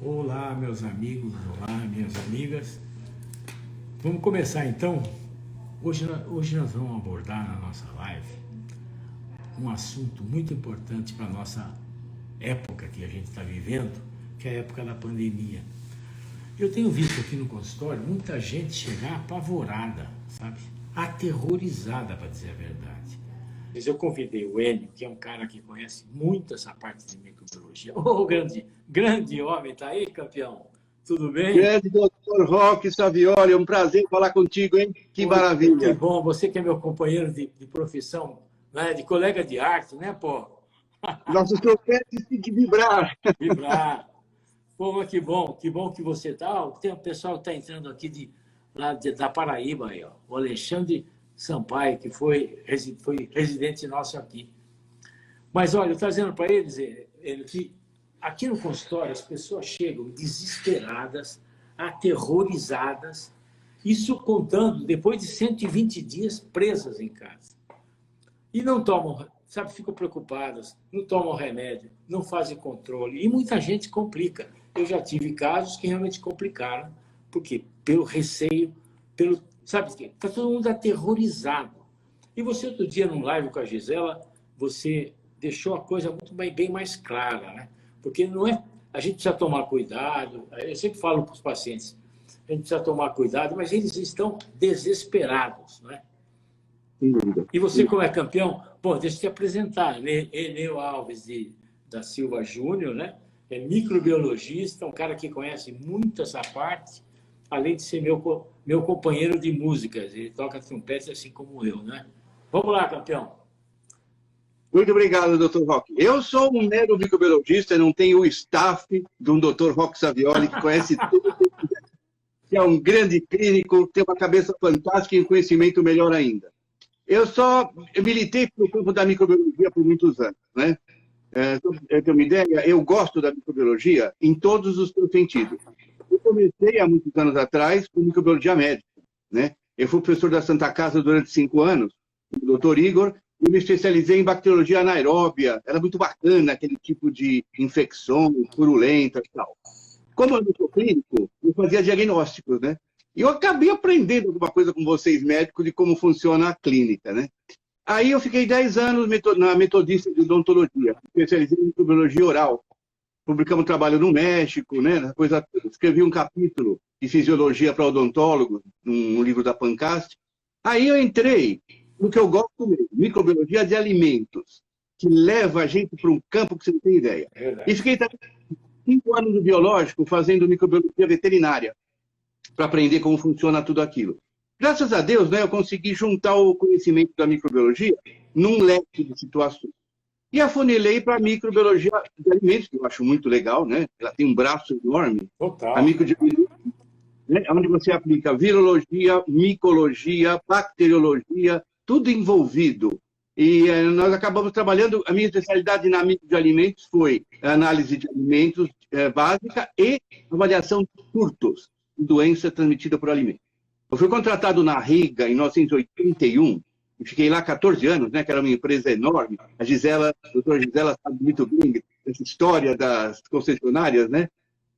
Olá, meus amigos, olá, minhas amigas. Vamos começar então. Hoje nós vamos abordar na nossa live um assunto muito importante para a nossa época que a gente está vivendo, que é a época da pandemia. Eu tenho visto aqui no consultório muita gente chegar apavorada, sabe? Aterrorizada, para dizer a verdade. Mas eu convidei o Enio, que é um cara que conhece muito essa parte de microbiologia. Ô, grande homem, tá aí, campeão? Tudo bem? Grande doutor Roque Savioli, é um prazer falar contigo, hein? Que maravilha. Que bom, você que é meu companheiro de profissão, né? De colega de arte, né, pô? Nossos troféus têm que vibrar. Vibrar. Pô, mas que bom que você está. Tem um pessoal que está entrando aqui da Paraíba, aí, ó. O Alexandre Sampaio, que foi residente nosso aqui. Mas, olha, eu estou dizendo para eles que aqui no consultório as pessoas chegam desesperadas, aterrorizadas, isso contando depois de 120 dias presas em casa. E não tomam, sabe, ficam preocupadas, não tomam remédio, não fazem controle. E muita gente complica. Eu já tive casos que realmente complicaram. Por quê? Pelo receio, sabe, está todo mundo aterrorizado. E você, outro dia, num live com a Gisela, você deixou a coisa muito bem mais clara, né? Porque não é... A gente precisa tomar cuidado. Eu sempre falo para os pacientes, a gente precisa tomar cuidado, mas eles estão desesperados, né? E você, como é campeão, bom, deixa eu te apresentar, Enio Alves da Silva Júnior, né? É microbiologista, um cara que conhece muito essa parte, além de ser meu companheiro de músicas. Ele toca trompete assim como eu, né? Vamos lá, campeão. Muito obrigado, doutor Roque. Eu sou um mero microbiologista, não tenho o staff de um doutor Roque Savioli, que conhece tudo, que é um grande clínico, tem uma cabeça fantástica e um conhecimento melhor ainda. Eu militei no campo da microbiologia por muitos anos, né? Eu tenho uma ideia, eu gosto da microbiologia em todos os seus sentidos. Eu comecei há muitos anos atrás com microbiologia médica, né? Eu fui professor da Santa Casa durante 5 anos, com o doutor Igor, e me especializei em bacteriologia anaeróbia. Era muito bacana aquele tipo de infecções purulentas e tal. Como eu não sou clínico, eu fazia diagnósticos, né? E eu acabei aprendendo alguma coisa com vocês médicos de como funciona a clínica, né? Aí eu fiquei 10 anos na metodista de odontologia, especializei em microbiologia oral. Publicamos trabalho no México, né? Escrevi um capítulo de fisiologia para odontólogos, num livro da Pancast. Aí eu entrei no que eu gosto mesmo, microbiologia de alimentos, que leva a gente para um campo que você não tem ideia. E fiquei 5 anos no biológico fazendo microbiologia veterinária, para aprender como funciona tudo aquilo. Graças a Deus, né, eu consegui juntar o conhecimento da microbiologia num leque de situações. E afunilei para a microbiologia de alimentos, que eu acho muito legal, né? Ela tem um braço enorme. Total. A microbiologia, né, onde você aplica virologia, micologia, bacteriologia, tudo envolvido. E nós acabamos trabalhando, a minha especialidade na micro de alimentos foi análise de alimentos básica e avaliação de surtos de doença transmitida por alimento. Eu fui contratado na Riga em 1981, e fiquei lá 14 anos, né, que era uma empresa enorme. A doutora Gisela sabe muito bem essa história das concessionárias, né?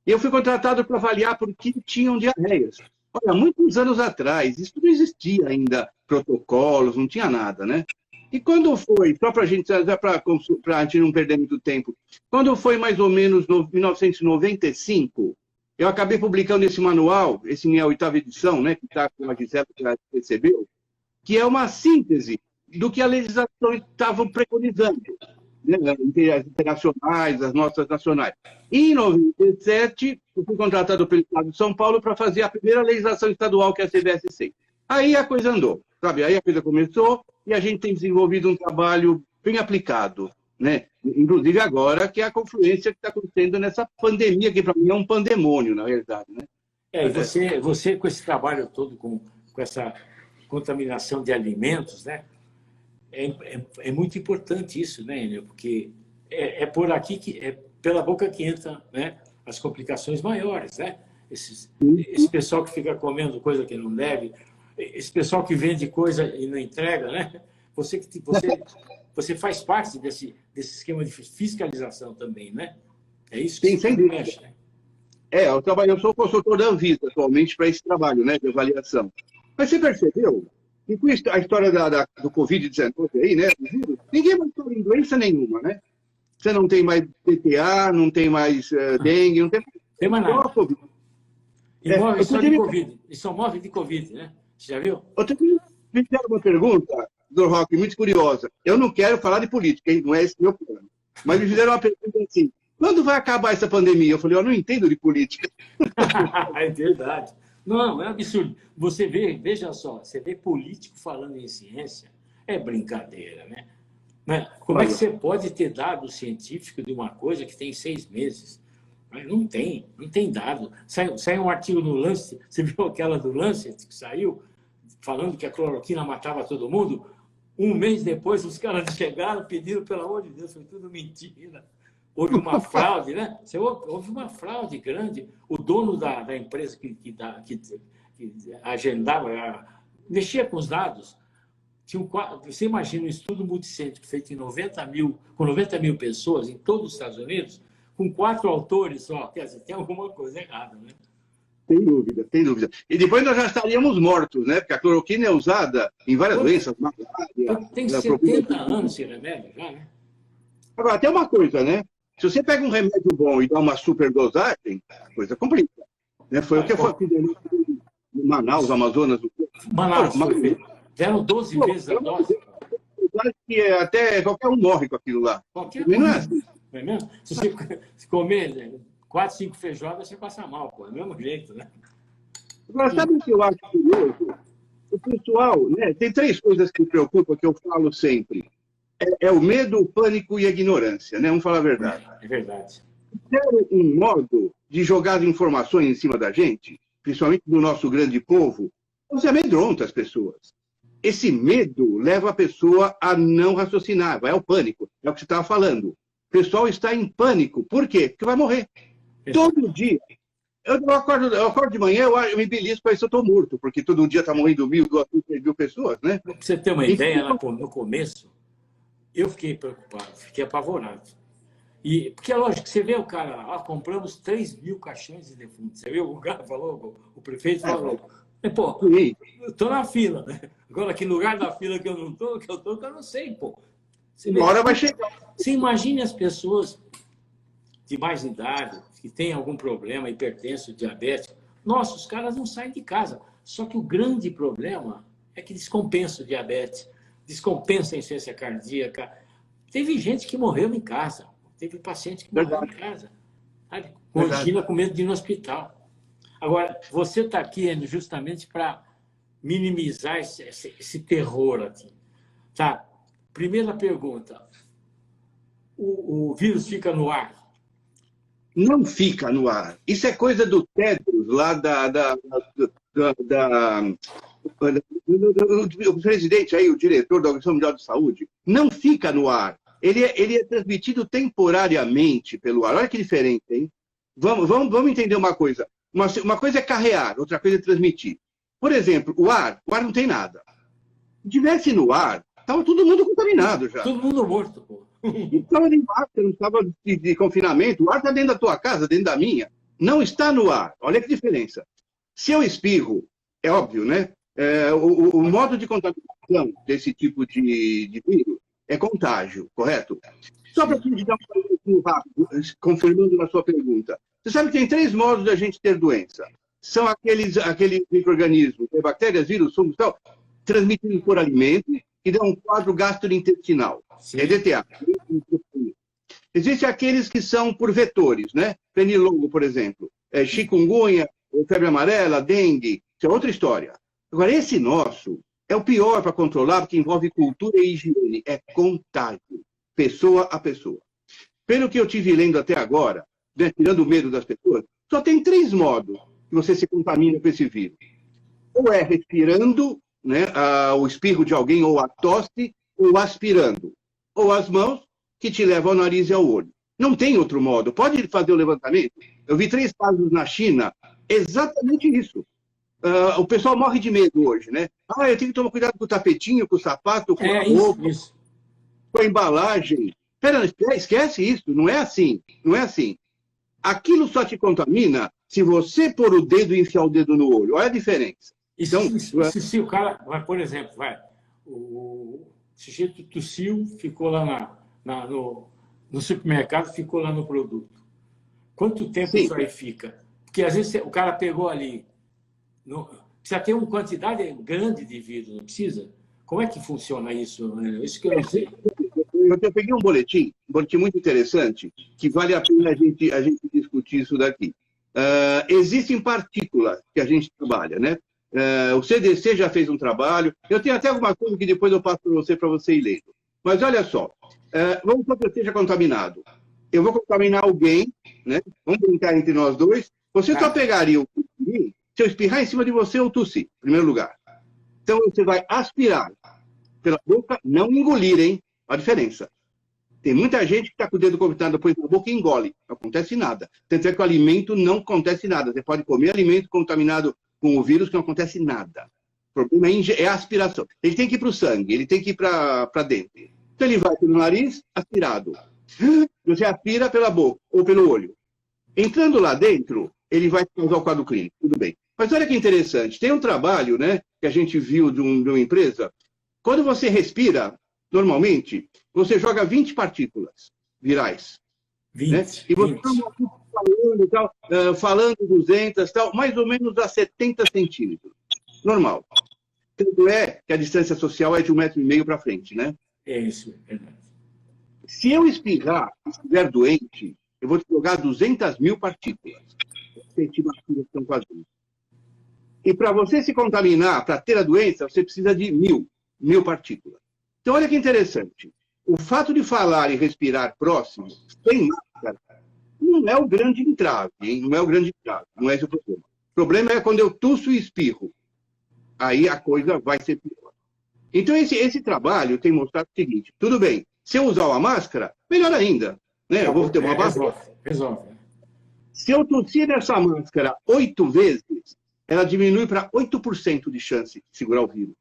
E eu fui contratado para avaliar por que tinham diarreias. Olha, muitos anos atrás, isso não existia ainda, protocolos, não tinha nada, né? E quando foi, só para a gente não perder muito tempo, quando foi mais ou menos em 1995, eu acabei publicando esse manual, esse minha 8ª edição, né, que está com a Gisela, que já recebeu, que é uma síntese do que a legislação estava preconizando, né, as internacionais, as nossas nacionais. E em 97, eu fui contratado pelo Estado de São Paulo para fazer a primeira legislação estadual, que é a CBS-6. Aí a coisa andou, sabe? Aí a coisa começou e a gente tem desenvolvido um trabalho bem aplicado, né? Inclusive agora, que é a confluência que está acontecendo nessa pandemia, que para mim é um pandemônio, na verdade, né? E você com esse trabalho todo, com essa contaminação de alimentos, né? É muito importante isso, né, Enio? Porque é por aqui é pela boca que entra, né, as complicações maiores, né? Esse pessoal que fica comendo coisa que não deve, esse pessoal que vende coisa e não entrega, né? Você faz parte desse esquema de fiscalização também, né? É isso que Sim, sem dúvida. mexe, né? Eu sou consultor da Anvisa atualmente para esse trabalho, né, de avaliação. Mas você percebeu que com a história do Covid-19 aí, né, do vírus, ninguém mais fala em doença nenhuma, né? Você não tem mais PTA, não tem mais dengue, não tem mais nada. COVID. E morre só de Covid. E só morre de Covid, né? Você já viu? Me fizeram uma pergunta, Dr. Roque, muito curiosa. Eu não quero falar de política, hein? Não é esse meu plano. Mas me fizeram uma pergunta assim, quando vai acabar essa pandemia? Eu falei, eu não entendo de política. É verdade. Não, é absurdo. Você vê, veja só, você vê político falando em ciência, é brincadeira, né? Como é que você pode ter dado científico de uma coisa que tem 6 meses? Não tem dado. Saiu um artigo no Lancet, você viu aquela do Lancet que saiu, falando que a cloroquina matava todo mundo? 1 mês depois, os caras chegaram, pediram, pelo amor de Deus, foi tudo mentira. Houve uma fraude, né? Houve uma fraude grande. O dono da empresa que agendava, mexia com os dados. Você imagina um estudo multicêntrico feito com 90 mil pessoas em todos os Estados Unidos, com 4 autores só. Quer dizer, tem alguma coisa errada, né? Sem dúvida, sem dúvida. E depois nós já estaríamos mortos, né? Porque a cloroquina é usada em várias doenças. Tem 70 anos esse remédio já, né? Agora, tem uma coisa, né? Se você pega um remédio bom e dá uma superdosagem, a coisa complica. Né? Foi o que foi em Manaus, Amazonas. Manaus, deram 12 vezes a dose. Acho que até qualquer um morre com aquilo lá. Não é assim. Não é mesmo? Se você comer 4, 5 feijoadas, você passa mal, pô. É do mesmo jeito, né? Agora, sabe o que eu acho curioso? O pessoal, né? Tem 3 coisas que me preocupam, que eu falo sempre. É o medo, o pânico e a ignorância, né? Vamos falar a verdade. É verdade. Fizeram um modo de jogar informações em cima da gente, principalmente do nosso grande povo, você amedronta as pessoas. Esse medo leva a pessoa a não raciocinar, vai ao pânico. É o que você estava falando. O pessoal está em pânico. Por quê? Porque vai morrer. Todo dia. Eu acordo de manhã, eu me belisco para isso eu estou morto, porque todo dia está morrendo 1.000, 2.000, 3.000 pessoas, né? Para você ter uma ideia, no começo, eu fiquei preocupado, fiquei apavorado. Porque é lógico, você vê o cara, compramos 3.000 caixões de defunto. Você viu? O cara falou, o prefeito falou. Pô, eu estou na fila, né? Agora, que lugar da fila que eu não estou, que eu não sei, pô. Uma hora vai chegar. Você imagine as pessoas de mais idade, que têm algum problema, hipertenso, diabetes. Nossa, os caras não saem de casa. Só que o grande problema é que descompensa o diabetes, descompensa a insuficiência cardíaca. Teve gente que morreu em casa. Teve paciente que morreu em casa. Sabe? Imagina com medo de ir no hospital. Agora, você está aqui justamente para minimizar esse terror aqui. Tá? Primeira pergunta. O vírus fica no ar? Não fica no ar. Isso é coisa do Tedros, lá o presidente aí, o diretor da Organização Mundial de Saúde. Não fica no ar. Ele é transmitido temporariamente pelo ar. Olha que diferente, hein? Vamos entender uma coisa. Uma coisa é carrear, outra coisa é transmitir. Por exemplo, o ar não tem nada. Se tivesse no ar, estava todo mundo contaminado já. Todo mundo morto, pô. Não estava nem máscara, não estava de confinamento. O ar está dentro da tua casa, dentro da minha. Não está no ar. Olha que diferença. Se eu espirro, é óbvio, né? O modo de contaminação desse tipo de vírus é contágio, correto? Só para te dar um pouquinho rápido, confirmando na sua pergunta. Você sabe que tem 3 modos da gente ter doença. São aqueles micro-organismos, bactérias, vírus, fungos e tal, transmitidos por alimento e dão um quadro gastrointestinal. Sim. É DTA. Existem aqueles que são por vetores, né? Pernilongo, por exemplo. Chikungunya, febre amarela, dengue. Isso é outra história. Agora, esse nosso é o pior para controlar, porque envolve cultura e higiene. É contágio, pessoa a pessoa. Pelo que eu tive lendo até agora, né, tirando o medo das pessoas, só tem 3 modos que você se contamina com esse vírus. Ou é respirando, né, o espirro de alguém, ou a tosse, ou aspirando. Ou as mãos, que te levam ao nariz e ao olho. Não tem outro modo. Pode fazer o levantamento? Eu vi 3 casos na China, exatamente isso. O pessoal morre de medo hoje, né? Eu tenho que tomar cuidado com o tapetinho, com o sapato, com a roupa, com a embalagem. Espera, esquece isso. Não é assim. Não é assim. Aquilo só te contamina se você pôr o dedo e enfiar o dedo no olho, olha a diferença. Então, se o cara, por exemplo, o sujeito tossiu, ficou lá no supermercado, ficou lá no produto. Quanto tempo Sim. isso aí fica? Porque às vezes o cara pegou ali, precisa ter uma quantidade grande de vírus, não precisa? Como é que funciona isso? Isso que eu não sei. Eu peguei um boletim muito interessante, que vale a pena a gente discutir isso daqui. Existem partículas que a gente trabalha, né? O CDC já fez um trabalho. Eu tenho até alguma coisa que depois eu passo para você ir lendo. Mas olha só, vamos supor que eu esteja contaminado. Eu vou contaminar alguém, né? Vamos brincar entre nós dois. Você só pegaria o se eu espirrar em cima de você ou tossir, em primeiro lugar. Então você vai aspirar pela boca, não engolir, hein? A diferença. Tem muita gente que está com o dedo contaminado depois na boca e engole. Não acontece nada. Tanto é que o alimento não acontece nada. Você pode comer alimento contaminado com o vírus que não acontece nada. O problema é a aspiração. Ele tem que ir para o sangue, ele tem que ir para dentro. Então ele vai pelo nariz, aspirado. Você aspira pela boca ou pelo olho. Entrando lá dentro, ele vai causar o quadro clínico. Tudo bem. Mas olha que interessante. Tem um trabalho, né, que a gente viu de uma empresa. Quando você respira, normalmente, você joga 20 partículas virais. 20, né? E você 20. falando 200, tal, mais ou menos a 70 centímetros. Normal. Tanto é que a distância social é de 1,5 metro para frente, né? É isso, é verdade. Se eu espirrar e estiver doente, eu vou te jogar 200 mil partículas. São quase isso. E para você se contaminar, para ter a doença, você precisa de mil partículas. Então, olha que interessante. O fato de falar e respirar próximo, sem máscara, não é o grande entrave, hein? Não é o grande entrave, não é esse o problema. O problema é quando eu tuço e espirro. Aí a coisa vai ser pior. Então, esse trabalho tem mostrado o seguinte: tudo bem, se eu usar uma máscara, melhor ainda. Né? Eu vou ter uma máscara. Resolve. Se eu tossir nessa máscara 8 vezes, ela diminui para 8% de chance de segurar o vírus.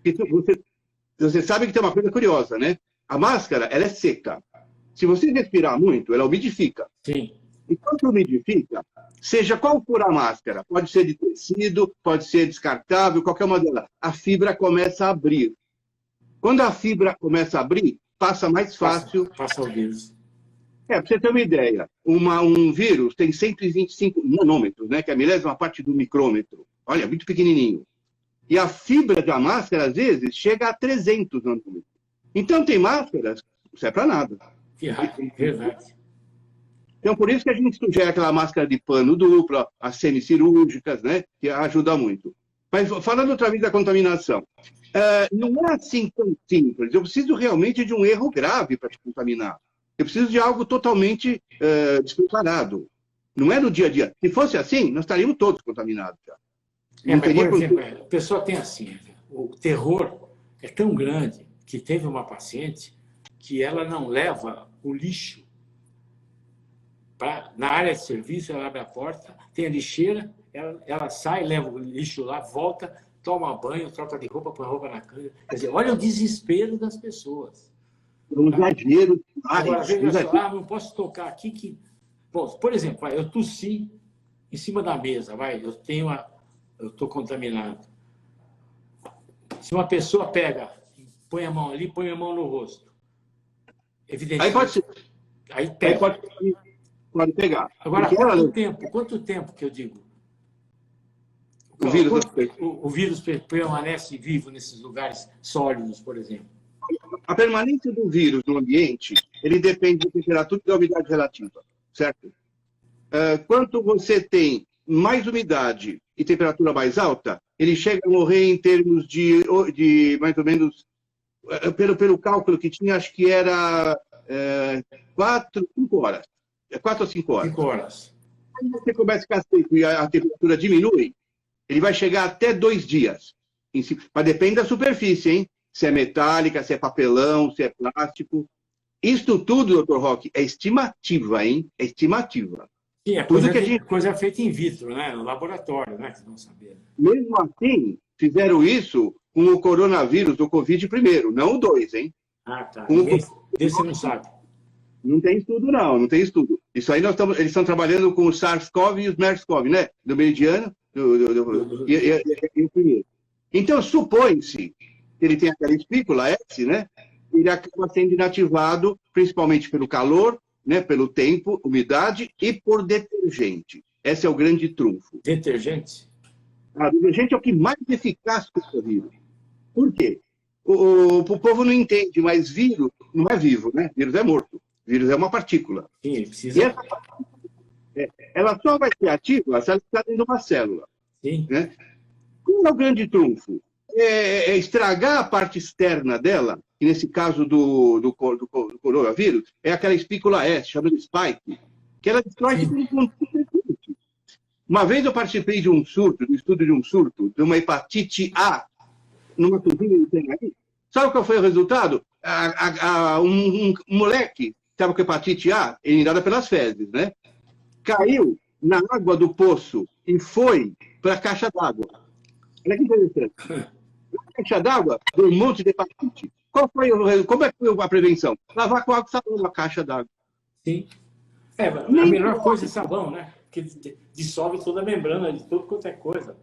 Então, você sabe que tem uma coisa curiosa, né? A máscara, ela é seca. Se você respirar muito, ela umidifica. Sim. E quando umidifica, seja qual for a máscara, pode ser de tecido, pode ser descartável, qualquer uma delas, a fibra começa a abrir. Quando a fibra começa a abrir, passa mais fácil. Passa o vírus. Para você ter uma ideia, um vírus tem 125 nanômetros, né, que é a milésima parte do micrômetro. Olha, muito pequenininho. E a fibra da máscara, às vezes, chega a 300 nanômetros. Então, tem máscaras que não serve para nada. Verdade. Então, por isso que a gente sugere aquela máscara de pano dupla, as semicirúrgicas, né, que ajuda muito. Mas, falando outra vez da contaminação, não é assim tão simples. Eu preciso realmente de um erro grave para te contaminar. Eu preciso de algo totalmente despreparado. Não é no dia a dia. Se fosse assim, nós estaríamos todos contaminados já. Mas, por exemplo, a pessoa tem assim, o terror é tão grande que teve uma paciente que ela não leva o lixo na área de serviço, ela abre a porta, tem a lixeira, ela sai, leva o lixo lá, volta, toma banho, troca de roupa, põe a roupa na cama. Quer dizer, olha o desespero das pessoas. Um exagero. Agora, veja só, não posso tocar aqui que... Bom, por exemplo, eu tossi em cima da mesa, eu estou contaminado. Se uma pessoa pega, põe a mão ali, põe a mão no rosto. Evidentemente. Aí pode ser. Aí pega. Aí pode pegar. Agora, quanto tempo que eu digo? O vírus permanece vivo nesses lugares sólidos, por exemplo? A permanência do vírus no ambiente, ele depende da temperatura e da umidade relativa, certo? Quanto você tem mais umidade e temperatura mais alta, ele chega a morrer em termos de mais ou menos, pelo cálculo que tinha, acho que era 5 horas. 4 ou 5 horas. 5 horas. Quando você começa a ficar seco e a temperatura diminui, ele vai chegar até 2 dias. Mas depende da superfície, hein? Se é metálica, se é papelão, se é plástico. Isso tudo, doutor Roque, é estimativa, hein? É estimativa. Sim, é coisa feita in vitro, né? No laboratório, né? Que não sabia. Mesmo assim, fizeram isso com o coronavírus, o Covid primeiro, não o 2, hein? Ah, tá. Desse não sabe. Não tem estudo, não, não tem estudo. Isso aí eles estão trabalhando com os SARS-CoV e os MERS-CoV, né? Do meridiano e o primeiro. Então, supõe-se que ele tem aquela espícula S, né? Ele acaba sendo inativado principalmente pelo calor, né? Pelo tempo, umidade e por detergente. Esse é o grande trunfo. Detergente? Detergente é o que mais eficaz contra o vírus. Por quê? O povo não entende, mas vírus não é vivo, né? Vírus é morto. Vírus é uma partícula. Sim, precisa. E essa partícula, ela só vai ser ativa se ela ficar dentro de uma célula. Sim. Né? Qual é o grande trunfo? É estragar a parte externa dela, que nesse caso do coronavírus, é aquela espícula S, chamada spike, que ela destrói tudo. Uma vez eu participei de um surto, do estudo de um surto, de uma hepatite A, numa cozinha de Tenhaí. Sabe qual foi o resultado? Um moleque estava com hepatite A, inundada pelas fezes, né? Caiu na água do poço e foi para a caixa d'água. Olha que interessante. Na caixa d'água, deu um monte de hepatite. Como é que foi a prevenção? Lavar com água e sabão na caixa d'água. Sim. A melhor coisa é sabão, né? Porque dissolve toda a membrana de tudo quanto é coisa.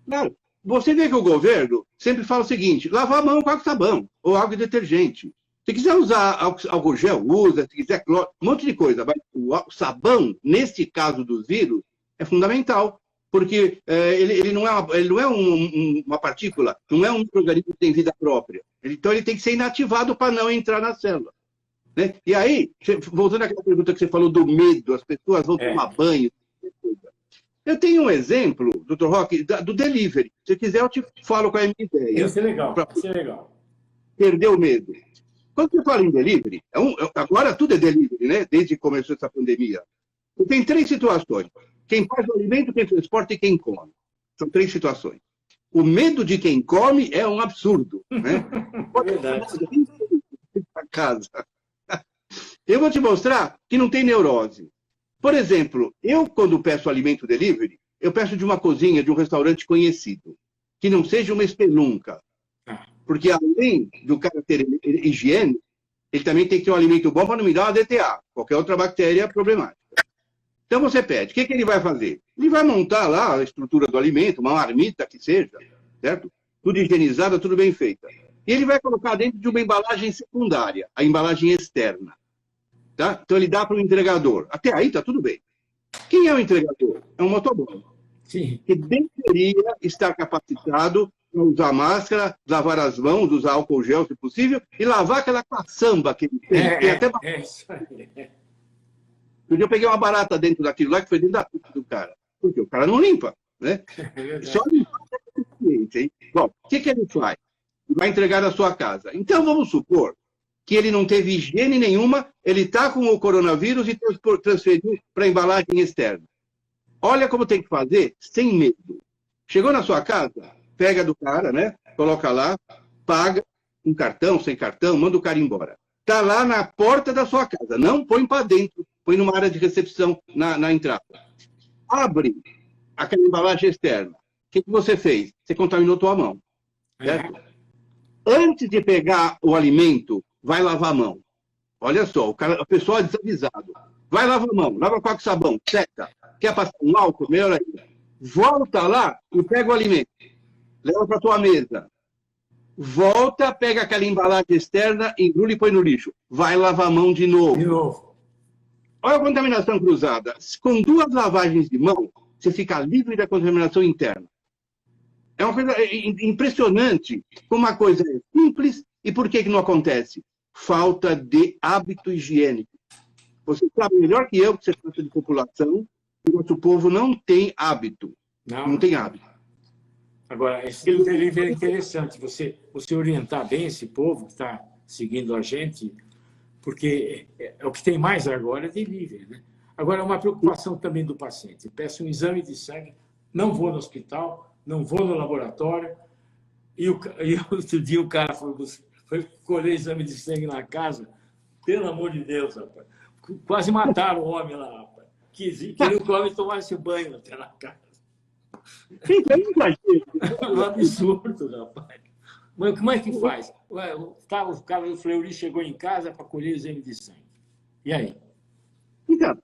Claro. Você vê que o governo sempre fala o seguinte: lavar a mão com água e sabão, ou água e detergente. Se quiser usar álcool gel, usa. Se quiser cloro, um monte de coisa. Mas o sabão, nesse caso dos vírus, é fundamental. Porque ele não é uma partícula, não é um organismo que tem vida própria. Então ele tem que ser inativado para não entrar na célula. Né? E aí, voltando àquela pergunta que você falou do medo, as pessoas vão tomar banho. Eu tenho um exemplo, Dr. Roque, do delivery. Se quiser, eu te falo qual é a minha ideia. Isso é legal, isso é legal. Perder o medo. Quando você fala em delivery, agora tudo é delivery, né? Desde que começou essa pandemia. Tem 3 situações. Quem faz o alimento, quem transporta e quem come. São 3 situações. O medo de quem come é um absurdo. Né? Verdade. Casa. Eu vou te mostrar que não tem neurose. Por exemplo, eu, quando peço alimento delivery, eu peço de uma cozinha, de um restaurante conhecido, que não seja uma espelunca. Porque, além do cara ter higiene, ele também tem que ter um alimento bom para não me dar uma DTA, qualquer outra bactéria problemática. Então, você pede. O que ele vai fazer? Ele vai montar lá a estrutura do alimento, uma marmita que seja, certo? Tudo higienizada, tudo bem feita. E ele vai colocar dentro de uma embalagem secundária, a embalagem externa. Tá? Então, ele dá para o entregador. Até aí está tudo bem. Quem é o entregador? É um motoboy. Sim. Que deveria estar capacitado para usar máscara, lavar as mãos, usar álcool gel, se possível, e lavar aquela caçamba que ele tem. Isso aí. Eu peguei uma barata dentro daquilo lá, que foi dentro da puta do cara. Porque o cara não limpa. Né? Só limpar é suficiente. Hein? Bom, o que ele faz? Vai entregar na sua casa. Então, vamos supor que ele não teve higiene nenhuma, ele está com o coronavírus e transferiu para a embalagem externa. Olha como tem que fazer sem medo. Chegou na sua casa, pega do cara, né? Coloca lá, paga, um cartão, sem cartão, manda o cara embora. Está lá na porta da sua casa. Não põe para dentro, põe numa área de recepção na entrada. Abre aquela embalagem externa. O que você fez? Você contaminou tua mão. Certo? Antes de pegar o alimento, vai lavar a mão. Olha só, a pessoa é desavisado. Vai lavar a mão, lava com água e sabão, seca. Quer passar um álcool? Melhor ainda. Volta lá e pega o alimento. Leva para tua mesa. Volta, pega aquela embalagem externa, embrulha e põe no lixo. Vai lavar a mão de novo. De novo. Olha a contaminação cruzada. Com 2 lavagens de mão, você fica livre da contaminação interna. É uma coisa impressionante. Como uma coisa é simples e por que não acontece? Falta de hábito higiênico. Você sabe melhor que eu que você trata de população, que o nosso povo não tem hábito. Não tem hábito. Agora, esse delivery é interessante, você orientar bem esse povo que está seguindo a gente, porque é o que tem mais agora é delivery. Né? Agora, uma preocupação também do paciente. Peço um exame de sangue, não vou no hospital, não vou no laboratório, e outro dia o cara foi colher exame de sangue na casa, pelo amor de Deus, rapaz. Quase mataram o homem lá, rapaz. Queria que o homem tomasse banho até na casa. Um absurdo, rapaz. Mas como é que faz? O cara do Fleury chegou em casa para colher exame de sangue. E aí? Então,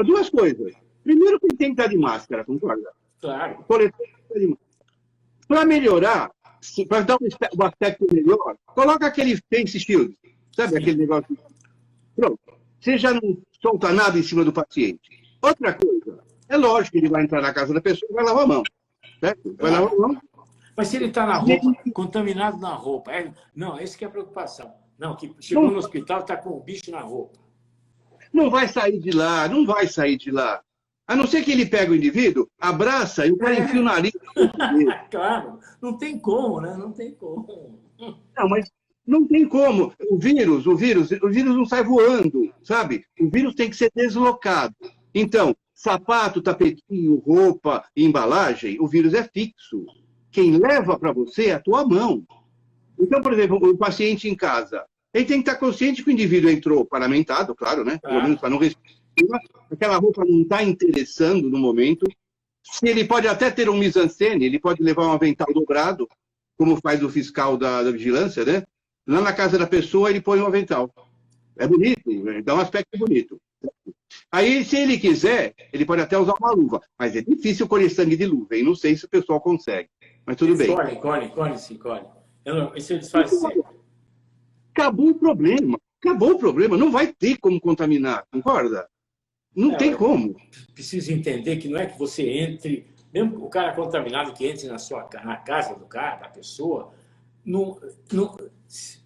duas coisas. Primeiro que ele tem que estar de máscara, concorda? Claro. Para melhorar, para dar um aspecto melhor, coloca aquele face shield, sabe? Sim. Aquele negócio. Pronto. Você já não solta nada em cima do paciente. Outra coisa, é lógico que ele vai entrar na casa da pessoa e vai lavar a mão. Certo? Vai lavar a mão. Mas se ele está na roupa, contaminado na roupa, não, essa que é a preocupação. Não, que chegou no hospital, está com o bicho na roupa. Não vai sair de lá, não vai sair de lá. A não ser que ele pegue o indivíduo, abraça e o cara enfia o nariz. Claro, não tem como, né? Não tem como. Não, mas não tem como. O vírus não sai voando, sabe? O vírus tem que ser deslocado. Então, sapato, tapetinho, roupa, embalagem, o vírus é fixo. Quem leva para você é a tua mão. Então, por exemplo, o paciente em casa, ele tem que estar consciente que o indivíduo entrou paramentado, claro, né? Pelo menos para não respirar. Aquela roupa não está interessando no momento. Ele pode até ter um mise-en-scène, ele pode levar um avental dobrado, como faz o fiscal da vigilância, né? Lá na casa da pessoa, ele põe um avental. É bonito, dá um aspecto bonito. Aí, se ele quiser, ele pode até usar uma luva. Mas é difícil colher sangue de luva, e não sei se o pessoal consegue. Mas tudo bem. Colhe. Isso eles fazem sempre. Acabou o problema. Acabou o problema. Não vai ter como contaminar, concorda? Não tem como. Preciso entender que não é que você entre, mesmo o cara contaminado que entre na casa do cara, da pessoa,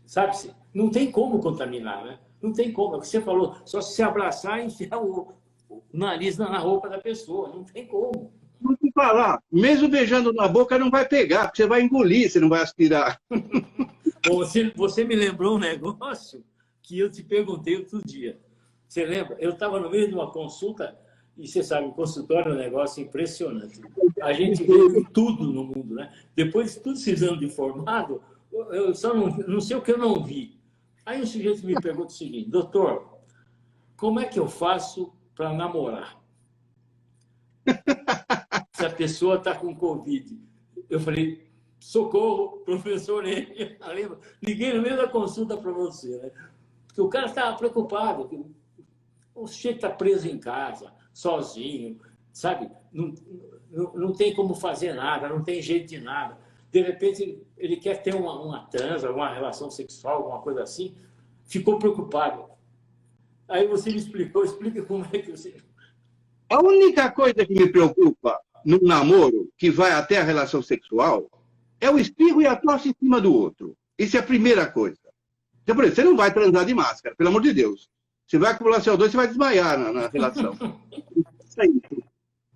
sabe, não tem como contaminar, né? Não tem como. É o que você falou, só se abraçar e enfiar o nariz na roupa da pessoa. Não tem como. Não te falar, mesmo beijando na boca não vai pegar, porque você vai engolir, você não vai aspirar. Você me lembrou um negócio que eu te perguntei outro dia. Você lembra? Eu estava no meio de uma consulta, e você sabe, o consultório é um negócio impressionante. A gente vê tudo no mundo, né? Depois de tudo se dando de formado, eu só não sei o que eu não vi. Aí o sujeito me pergunta o seguinte: doutor, como é que eu faço para namorar? Se a pessoa está com Covid. Eu falei, socorro, professor, lembra? Liguei no meio da consulta para você, né? Porque o cara estava preocupado. O sujeito está preso em casa, sozinho, sabe? Não tem como fazer nada, não tem jeito de nada. De repente, ele quer ter uma transa, uma relação sexual, alguma coisa assim. Ficou preocupado. Aí você me explicou, explica como é que você... A única coisa que me preocupa num namoro que vai até a relação sexual é o espirro e a tosse em cima do outro. Isso é a primeira coisa. Então, por exemplo, você não vai transar de máscara, pelo amor de Deus. Você vai acumular CO2, você vai desmaiar na relação. Isso aí.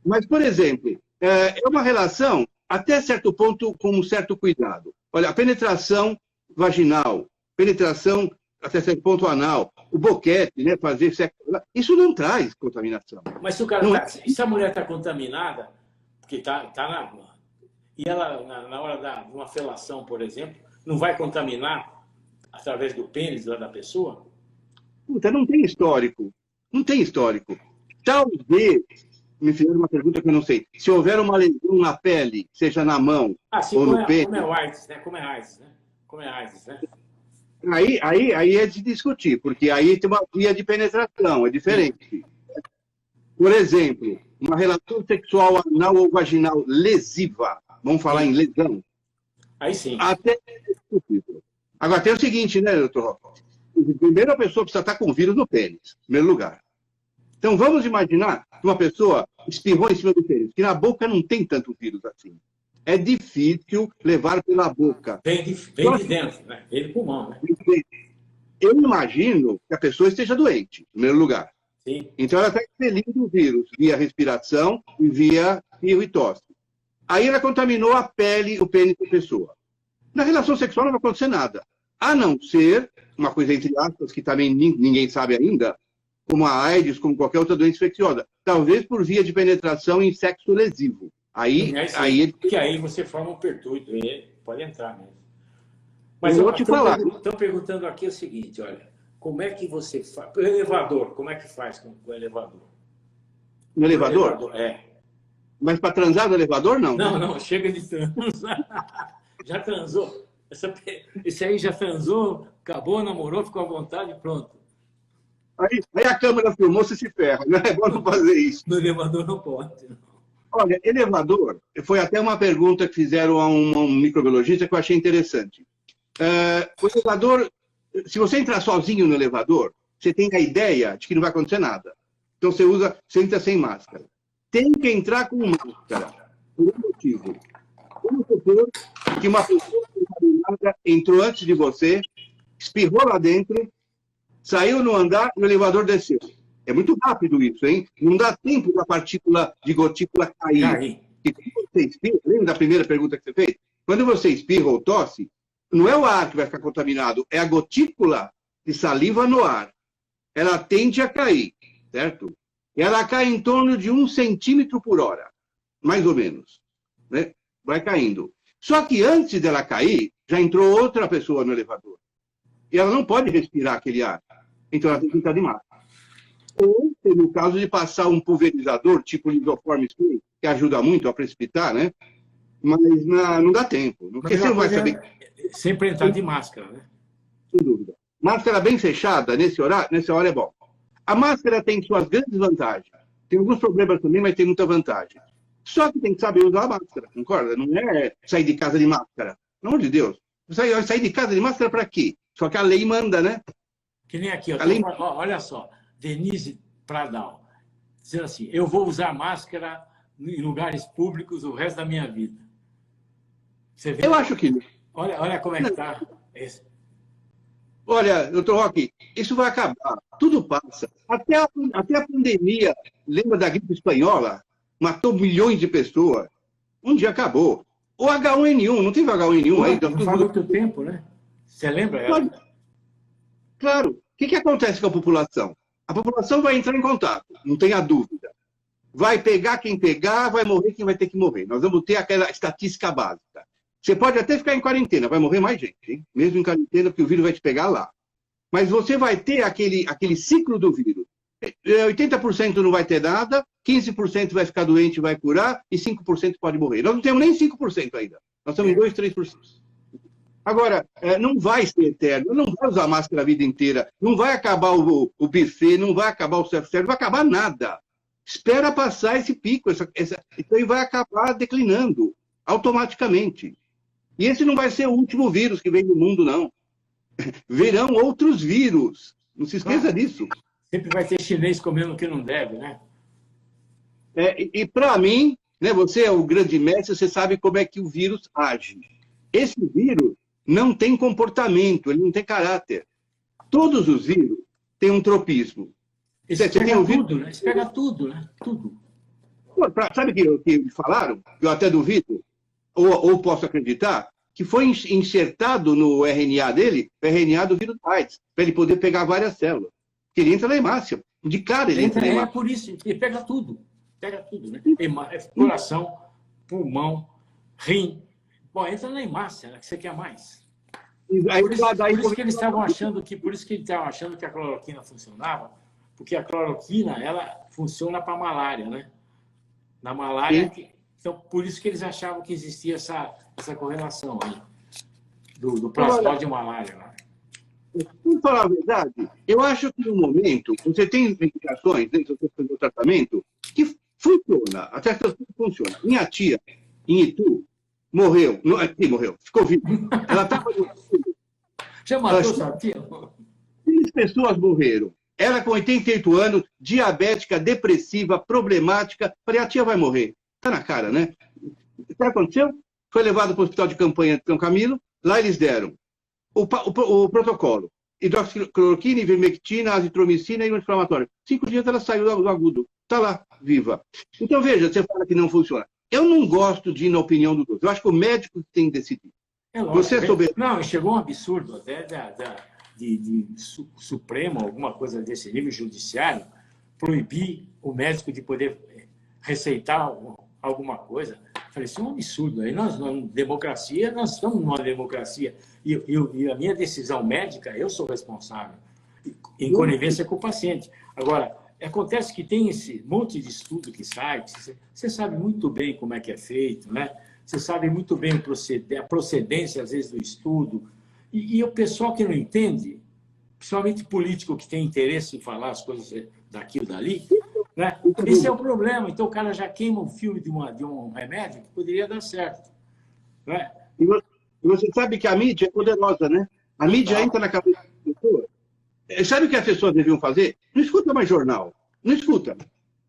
Mas, por exemplo, é uma relação, até certo ponto, com um certo cuidado. Olha, a penetração vaginal, penetração até certo ponto anal, o boquete, né, fazer sexo, isso não traz contaminação. Mas se a mulher está contaminada, porque tá e ela, na hora de uma felação, por exemplo, não vai contaminar através do pênis da pessoa? Puta, não tem histórico. Não tem histórico. Talvez, me fizeram uma pergunta que eu não sei. Se houver uma lesão na pele, seja na mão ou no pênis... Como é AIDS, né? Como é AIDS, né? Aí é de discutir, porque aí tem uma via de penetração, é diferente. Por exemplo, uma relação sexual anal ou vaginal lesiva, vamos falar em lesão. Aí sim. Até é discutível. Agora, tem o seguinte, né, doutor Rocco? Primeiro, a pessoa precisa estar com vírus no pênis, em primeiro lugar. Então, vamos imaginar que uma pessoa espirrou em cima do pênis, que na boca não tem tanto vírus assim. É difícil levar pela boca. Vem de dentro, né? Vem do pulmão, né? Eu imagino que a pessoa esteja doente, em primeiro lugar. Sim. Então, ela está expelindo o vírus via respiração e via espirro e tosse. Aí ela contaminou a pele, o pênis da pessoa. Na relação sexual não vai acontecer nada. A não ser, uma coisa entre aspas, que também ninguém sabe ainda, como a AIDS, como qualquer outra doença infecciosa. Talvez por via de penetração em sexo lesivo. Que aí você forma um pertuito, pode entrar mesmo. Mas eu vou te falar. Estão perguntando aqui o seguinte, olha, como é que você faz? O elevador, como é que faz com o elevador? No elevador? É. Mas para transar no elevador, não? Não, chega de transar. Já transou? Esse aí já transou, acabou, namorou, ficou à vontade e pronto. Aí a câmera filmou, você se ferra. Não é bom não fazer isso. No elevador não pode. Não. Olha, elevador, foi até uma pergunta que fizeram a um microbiologista que eu achei interessante. O elevador, se você entrar sozinho no elevador, você tem a ideia de que não vai acontecer nada. Então você entra sem máscara. Tem que entrar com máscara. Por um motivo. Vamos supor que uma pessoa contaminada entrou antes de você, espirrou lá dentro, saiu no andar e o elevador desceu. É muito rápido isso, hein? Não dá tempo da partícula de gotícula cair. E quando você espirra, lembra da primeira pergunta que você fez? Quando você espirra ou tosse, não é o ar que vai ficar contaminado, é a gotícula de saliva no ar. Ela tende a cair, certo? E ela cai em torno de 1 centímetro por hora, mais ou menos. Né? Vai caindo. Só que antes dela cair, já entrou outra pessoa no elevador. E ela não pode respirar aquele ar. Então ela tem que entrar de máscara. Ou, no caso de passar um pulverizador, tipo lisoforme spray, que ajuda muito a precipitar, né? Mas não dá tempo. Porque você não vai saber. Sempre entrar de máscara, né? Sem dúvida. Máscara bem fechada, nessa hora é bom. A máscara tem suas grandes vantagens. Tem alguns problemas também, mas tem muita vantagem. Só que tem que saber usar a máscara, concorda? Não é sair de casa de máscara. Pelo amor de Deus. Sair de casa de máscara para quê? Só que a lei manda, né? Que nem aqui, ó, olha só. Denise Pradal, dizendo assim, eu vou usar máscara em lugares públicos o resto da minha vida. Você vê? Eu acho que... Olha como é que está. Olha, doutor Roque, isso vai acabar. Tudo passa. Até a pandemia, lembra da gripe espanhola? Matou milhões de pessoas. Um dia acabou. O H1N1, não teve H1N1 aí? Não faz muito tempo, né? Você lembra? Claro. O que acontece com a população? A população vai entrar em contato, não tenha dúvida. Vai pegar quem pegar, vai morrer quem vai ter que morrer. Nós vamos ter aquela estatística básica. Você pode até ficar em quarentena, vai morrer mais gente, hein? Mesmo em quarentena, porque o vírus vai te pegar lá. Mas você vai ter aquele ciclo do vírus. 80% não vai ter nada, 15% vai ficar doente e vai curar, e 5% pode morrer. Nós não temos nem 5% ainda. Nós estamos em 2%, 3%. Agora, não vai ser eterno, não vai usar máscara a vida inteira, não vai acabar o buffet, não vai acabar o self-service, não vai acabar nada. Espera passar esse pico, então ele vai acabar declinando automaticamente. E esse não vai ser o último vírus que vem do mundo, não. Virão outros vírus. Não se esqueça disso. Sempre vai ter chinês comendo o que não deve, né? E para mim, né, você é o grande mestre, você sabe como é que o vírus age. Esse vírus não tem comportamento, ele não tem caráter. Todos os vírus têm um tropismo. Você tem tudo, né? Você pega tudo, né? Tudo. Sabe o que me falaram? Eu até duvido, ou posso acreditar, que foi insertado no RNA dele, o RNA do vírus AIDS, para ele poder pegar várias células. Porque ele entra na hemácia. De cara ele entra na hemácia. É por isso, ele pega tudo. Pega tudo, né? Coração, pulmão, rim. Bom, entra na hemácia, né? Que você quer mais. Por isso que eles estavam achando que a cloroquina funcionava, porque a cloroquina, ela funciona para a malária, né? Na malária, então por isso que eles achavam que existia essa correlação aí do plasmode de malária, né? Para falar a verdade, eu acho que no momento você tem medicações dentro do tratamento que funciona, até que funciona. Minha tia, em Itu, morreu, ficou viva. Ela estava... Já matou sua tia? 6 pessoas morreram. Ela com 88 anos, diabética, depressiva, problemática. Falei, a tia vai morrer. Está na cara, né? O que aconteceu? Foi levado para o hospital de campanha de São Camilo. Lá eles deram o protocolo. Hidroxicloroquina, ivermectina, azitromicina e um inflamatório. 5 dias ela saiu do agudo. Está lá, viva. Então, veja, você fala que não funciona. Eu não gosto de ir na opinião do doutor. Eu acho que o médico tem que decidir. Você é soberano. Não, chegou um absurdo até de Supremo, alguma coisa desse nível judiciário, proibir o médico de poder receitar alguma coisa. Falei, isso é um absurdo. Aí nós estamos numa democracia. E a minha decisão médica, eu sou responsável, em conivência com o paciente. Agora, acontece que tem esse monte de estudo que sai, você sabe muito bem como é que é feito, né? Você sabe muito bem a procedência, às vezes, do estudo. E o pessoal que não entende, principalmente político que tem interesse em falar as coisas daquilo dali, né? Esse é o problema. Então o cara já queima o filme de um remédio que poderia dar certo, né? E você sabe que a mídia é poderosa, né? A mídia entra na cabeça das pessoas. Sabe o que as pessoas deviam fazer? Não escuta mais jornal. Não escuta.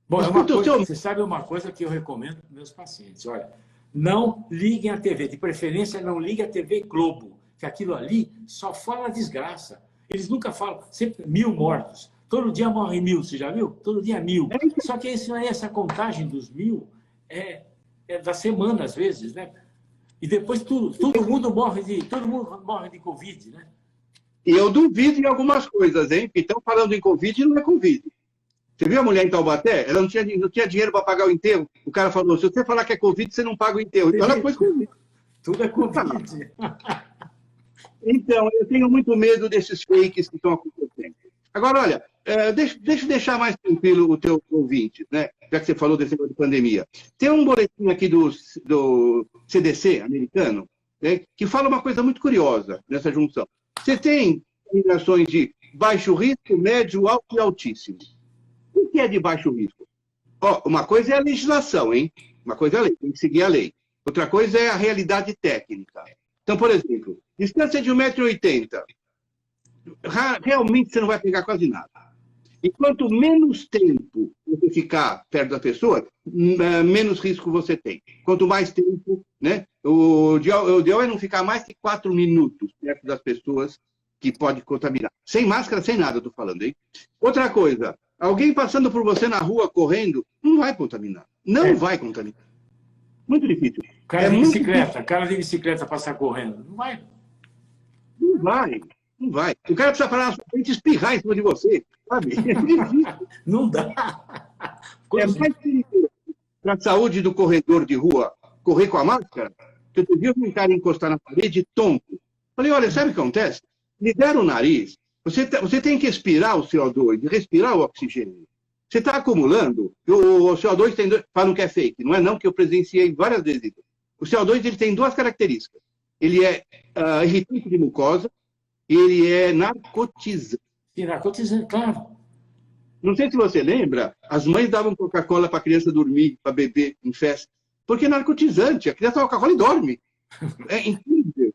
Bom, Escuta você sabe uma coisa que eu recomendo para meus pacientes. Olha, não liguem a TV. De preferência, não liguem a TV Globo, que aquilo ali só fala desgraça. Eles nunca falam, sempre 1000 mortos. Todo dia morrem 1000, você já viu? Todo dia 1000. Só que essa contagem dos 1000 é da semana, às vezes, né? E depois todo mundo morre de Covid, né? E eu duvido em algumas coisas, hein? Então, falando em Covid, não é Covid. Você viu a mulher em Taubaté? Ela não tinha dinheiro para pagar o enterro. O cara falou, se você falar que é Covid, você não paga o enterro. Então, ela pôs Covid. Tudo é Covid. Então, eu tenho muito medo desses fakes que estão acontecendo. Agora, olha, deixa eu deixar mais tranquilo o teu ouvinte, né? Já que você falou desse negócio de pandemia. Tem um boletim aqui do CDC americano, né, que fala uma coisa muito curiosa nessa junção. Você tem combinações de baixo risco, médio, alto e altíssimo. O que é de baixo risco? Uma coisa é a legislação, hein? Uma coisa é a lei, tem que seguir a lei. Outra coisa é a realidade técnica. Então, por exemplo, distância de 1,80 m. Realmente você não vai pegar quase nada. E quanto menos tempo você ficar perto da pessoa, menos risco você tem. Quanto mais tempo, né? O ideal é não ficar mais que 4 minutos perto das pessoas que pode contaminar. Sem máscara, sem nada, eu estou falando, hein? Outra coisa, alguém passando por você na rua, correndo, não vai contaminar. Não vai contaminar. Muito difícil. Cara de bicicleta passar correndo. Não vai. Não vai. Não vai. O cara precisa parar na sua frente e espirrar em cima de você, sabe? Não dá. É mais perigoso para a saúde do corredor de rua correr com a máscara, que outro dia eu vi um cara encostar na parede tonto. Falei, olha, sabe o que acontece? Libera o nariz. Você tem que expirar o CO2, respirar o oxigênio. Você está acumulando. O CO2 tem falam que é fake. Não é não, que eu presenciei várias vezes. O CO2 ele tem 2 características. Ele é irritante de mucosa e ele é narcotizante. E narcotizante, claro. Não sei se você lembra, as mães davam Coca-Cola para a criança dormir, para beber em festa. Porque é narcotizante. A criança toma Coca-Cola e dorme. É incrível.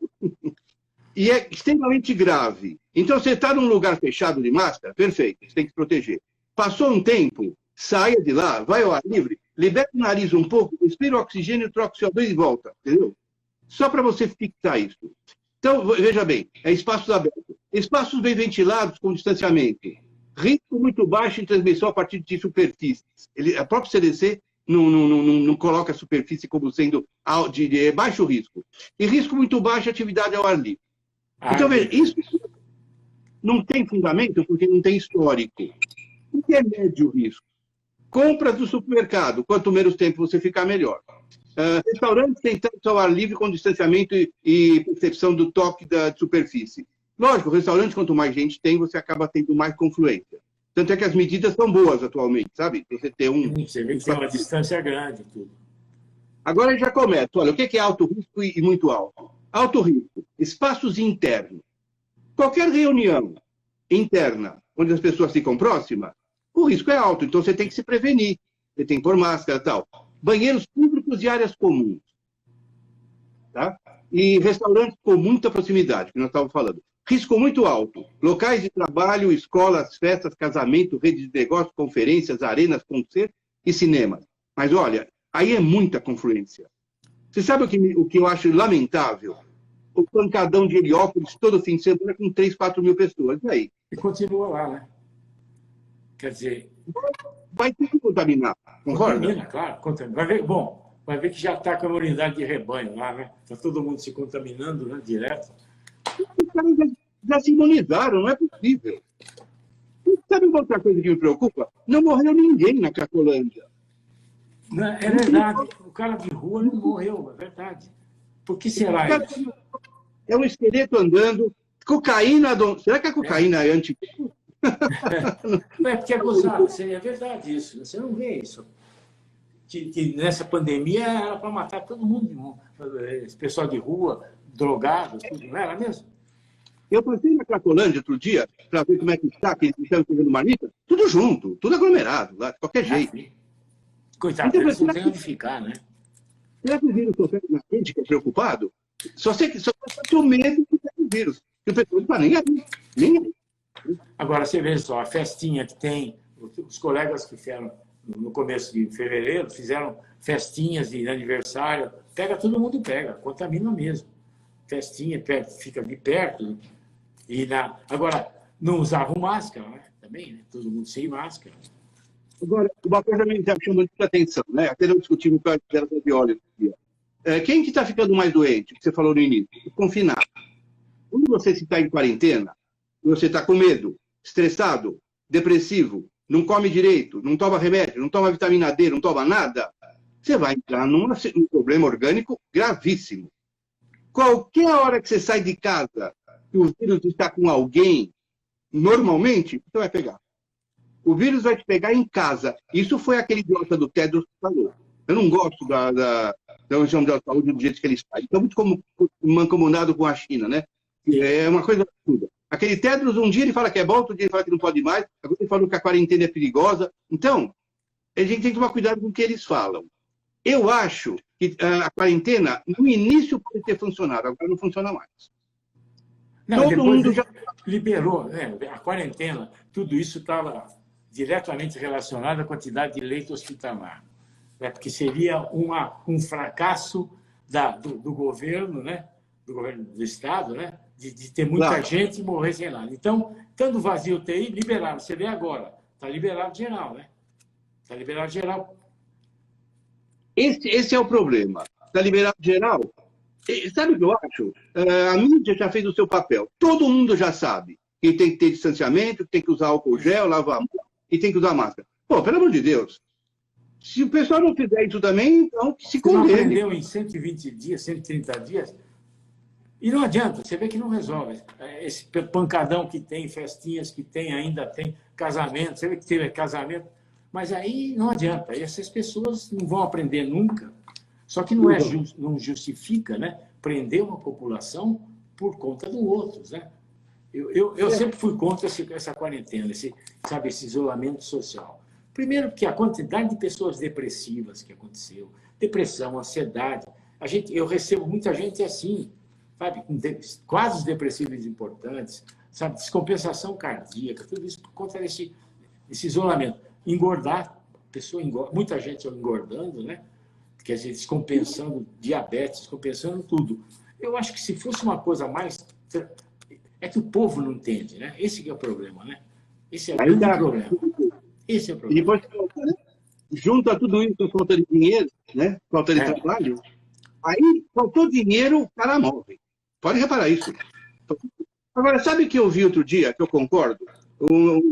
E é extremamente grave. Então, você está num lugar fechado de máscara, perfeito, você tem que se proteger. Passou um tempo, saia de lá, vai ao ar livre, libera o nariz um pouco, respira o oxigênio, troca o CO2 e volta, entendeu? Só para você fixar isso. Então, veja bem, é espaços abertos. Espaços bem ventilados, com distanciamento. Risco muito baixo em transmissão a partir de superfícies. A própria CDC não coloca a superfície como sendo de baixo risco. E risco muito baixo atividade ao ar livre. Então, veja, isso não tem fundamento porque não tem histórico. O que é médio risco? Compras do supermercado. Quanto menos tempo você ficar, melhor. Restaurantes tem tanto ao ar livre com distanciamento e percepção do toque da superfície. Lógico, restaurante, quanto mais gente tem, você acaba tendo mais confluência. Tanto é que as medidas são boas atualmente, sabe? Você ter Você vê que tem uma distância grande, tudo. Agora já começa. Olha, o que é alto risco e muito alto? Alto risco, espaços internos. Qualquer reunião interna, onde as pessoas ficam próximas, o risco é alto. Então você tem que se prevenir. Você tem que pôr máscara e tal. Banheiros públicos e áreas comuns. Tá? E restaurantes com muita proximidade, que nós estávamos falando. Risco muito alto. Locais de trabalho, escolas, festas, casamento, redes de negócios, conferências, arenas, concertos e cinemas. Mas olha, aí é muita confluência. Você sabe o que eu acho lamentável? O pancadão de Heliópolis todo fim de semana com 3, 4 mil pessoas. E aí? E continua lá, né? Quer dizer... Vai ter que contaminar, concorda? Contamina, claro. Vai ver que já está com a imunidade de rebanho lá, né? Está todo mundo se contaminando, né? Direto. Os caras já se imunizaram, não é possível. E sabe uma outra coisa que me preocupa? Não morreu ninguém na Cracolândia. É verdade. O cara de rua não morreu, é verdade. Por que será isso? É um esqueleto andando. Cocaína. Será que a cocaína é anti... É porque é gozado. É verdade isso. Você não vê isso. Que nessa pandemia era para matar todo mundo. Esse pessoal de rua, drogados, tudo. Não era mesmo? Eu passei na Cracolândia outro dia para ver como é que está, que eles estão pegando marmita, tudo junto, tudo aglomerado, lá, de qualquer jeito. Coitado, Então, eles não têm onde ficar, né? será que o vírus sofreu na gente, que é preocupado? Só sei que o medo que tem o vírus. Que o pessoal não está nem aí. Nem aí. Agora, você vê só, a festinha que tem, os colegas que fizeram no começo de fevereiro, fizeram festinhas de aniversário, todo mundo pega, contamina mesmo. Festinha, fica de perto. Agora, não usavam máscara, né? Também, né? Todo mundo sem máscara. Agora, uma coisa me chamou muita atenção, né? Até não discutimos com a Geralda Violi. Quem que está ficando mais doente, que você falou no início? O confinado. Quando você está em quarentena, você está com medo, estressado, depressivo, não come direito, não toma remédio, não toma vitamina D, não toma nada, você vai entrar num problema orgânico gravíssimo. Qualquer hora que você sai de casa e o vírus está com alguém, normalmente, você vai pegar. O vírus vai te pegar em casa. Isso foi aquele idiota do Tedros que falou. Eu não gosto da Organização Mundial da Saúde do jeito que eles fazem. Está muito mancomunado com a China, né? É uma coisa absurda. Aquele Tedros, um dia ele fala que é bom, outro dia ele fala que não pode mais, agora ele falou que a quarentena é perigosa. Então, a gente tem que tomar cuidado com o que eles falam. Eu acho que a quarentena, no início, pode ter funcionado, agora não funciona mais. Não, todo mundo já liberou, né? A quarentena, tudo isso estava diretamente relacionado à quantidade de leito hospitalar, né? Porque seria um fracasso do governo, né? Do governo do Estado, né? De ter muita gente morrer sem nada. Então, estando vazio o UTI, liberaram. Você vê agora, está liberado geral, né? Está liberado geral. Esse é o problema. Está liberado geral. Sabe o que eu acho? A mídia já fez o seu papel. Todo mundo já sabe que tem que ter distanciamento, que tem que usar álcool gel, lavar a mão e tem que usar máscara. Pô, pelo amor de Deus. Se o pessoal não fizer isso também, então que se condene. Não aprendeu em 120 dias, 130 dias? E não adianta, você vê que não resolve. Esse pancadão que tem, festinhas que tem, ainda tem casamento, você vê que teve casamento, mas aí não adianta. E essas pessoas não vão aprender nunca. Só que não justifica, né, prender uma população por conta do outros, né? Eu sempre fui contra essa quarentena, esse isolamento social. Primeiro, porque a quantidade de pessoas depressivas que aconteceu, depressão, ansiedade. Eu recebo muita gente assim, sabe, com quadros depressivos importantes, sabe, descompensação cardíaca, tudo isso por conta desse isolamento. Engordar, pessoa engorda, muita gente engordando, né? Quer dizer, descompensando diabetes, descompensando tudo. Eu acho que se fosse uma coisa mais... É que o povo não entende, né? Esse que é o problema, né? Esse é o grande problema. Esse é o problema. E depois, junta tudo isso com falta de dinheiro, né? Falta de trabalho. Aí, faltou dinheiro, o cara morre. Pode reparar isso. Agora, sabe o que eu vi outro dia, que eu concordo?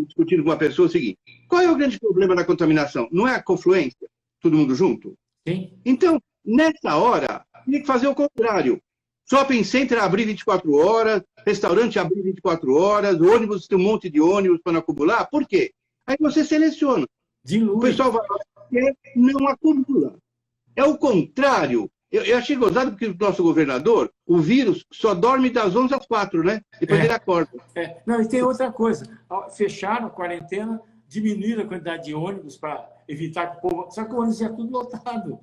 Discutindo com uma pessoa, é o seguinte. Qual é o grande problema da contaminação? Não é a confluência? Todo mundo junto? Sim. Então, nessa hora, tem que fazer o contrário. Shopping center abrir 24 horas, restaurante abrir 24 horas, ônibus, tem um monte de ônibus para não acumular. Por quê? Aí você seleciona. Dilui. O pessoal vai lá e não acumula. É o contrário. Eu achei gozado porque o nosso governador, o vírus, só dorme das 11 às 4, né? Depois ele acorda. Não, e tem outra coisa. Fecharam a quarentena, diminuíram a quantidade de ônibus para evitar que o povo... Só que o ônibus ia tudo lotado.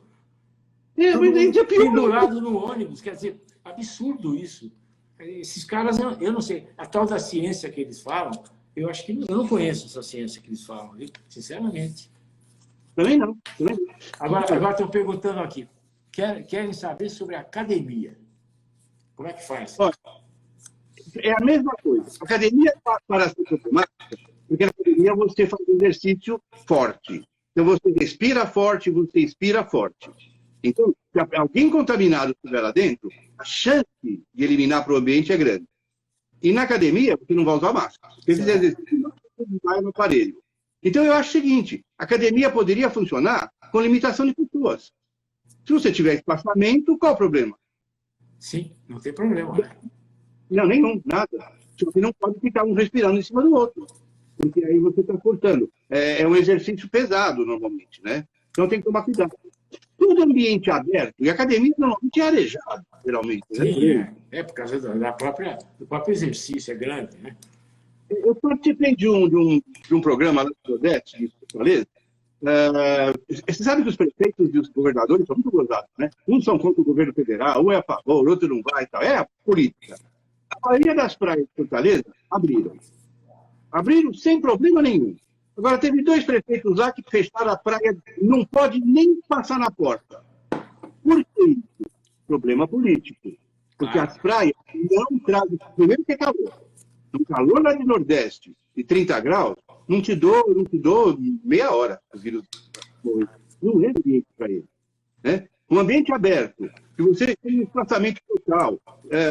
Pendurado no ônibus. Quer dizer, absurdo isso. Esses caras, eu não sei. A tal da ciência que eles falam, eu acho que eu não conheço essa ciência que eles falam, viu? Sinceramente. Também não. Agora estão perguntando aqui. Querem saber sobre a academia. Como é que faz? Olha, é a mesma coisa. A academia para ser problemática, porque na academia você faz exercício forte. Então você respira forte, você expira forte. Então, se alguém contaminado estiver lá dentro, a chance de eliminar para o ambiente é grande. E na academia, você não vai usar máscara. Se fizer exercício, você vai no aparelho. Então, eu acho o seguinte, a academia poderia funcionar com limitação de pessoas. Se você tiver espaçamento, qual o problema? Sim, não tem problema. Né? Não, nenhum, nada. Você não pode ficar um respirando em cima do outro. Porque aí você está cortando. É um exercício pesado, normalmente, né? Então tem que tomar cuidado. Todo ambiente aberto, e a academia normalmente é arejado. geralmente. Sim, Né? por causa do próprio exercício, é grande, né? Eu participei de um programa lá do Odete, em Fortaleza. Você sabe que os prefeitos e os governadores são muito gozados, né? Uns são contra o governo federal, um é a favor, outro não vai e tal. É a política. A maioria das praias de Fortaleza abriram. Abriram sem problema nenhum. Agora, teve 2 prefeitos lá que fecharam a praia, não pode nem passar na porta. Por quê? Problema político. Porque as praias não trazem. Primeiro que é calor. Um calor lá de Nordeste, de 30 graus, não te dou meia hora. O vírus não é ambiente para ele. Né? Um ambiente aberto, que você tem um espaçamento total,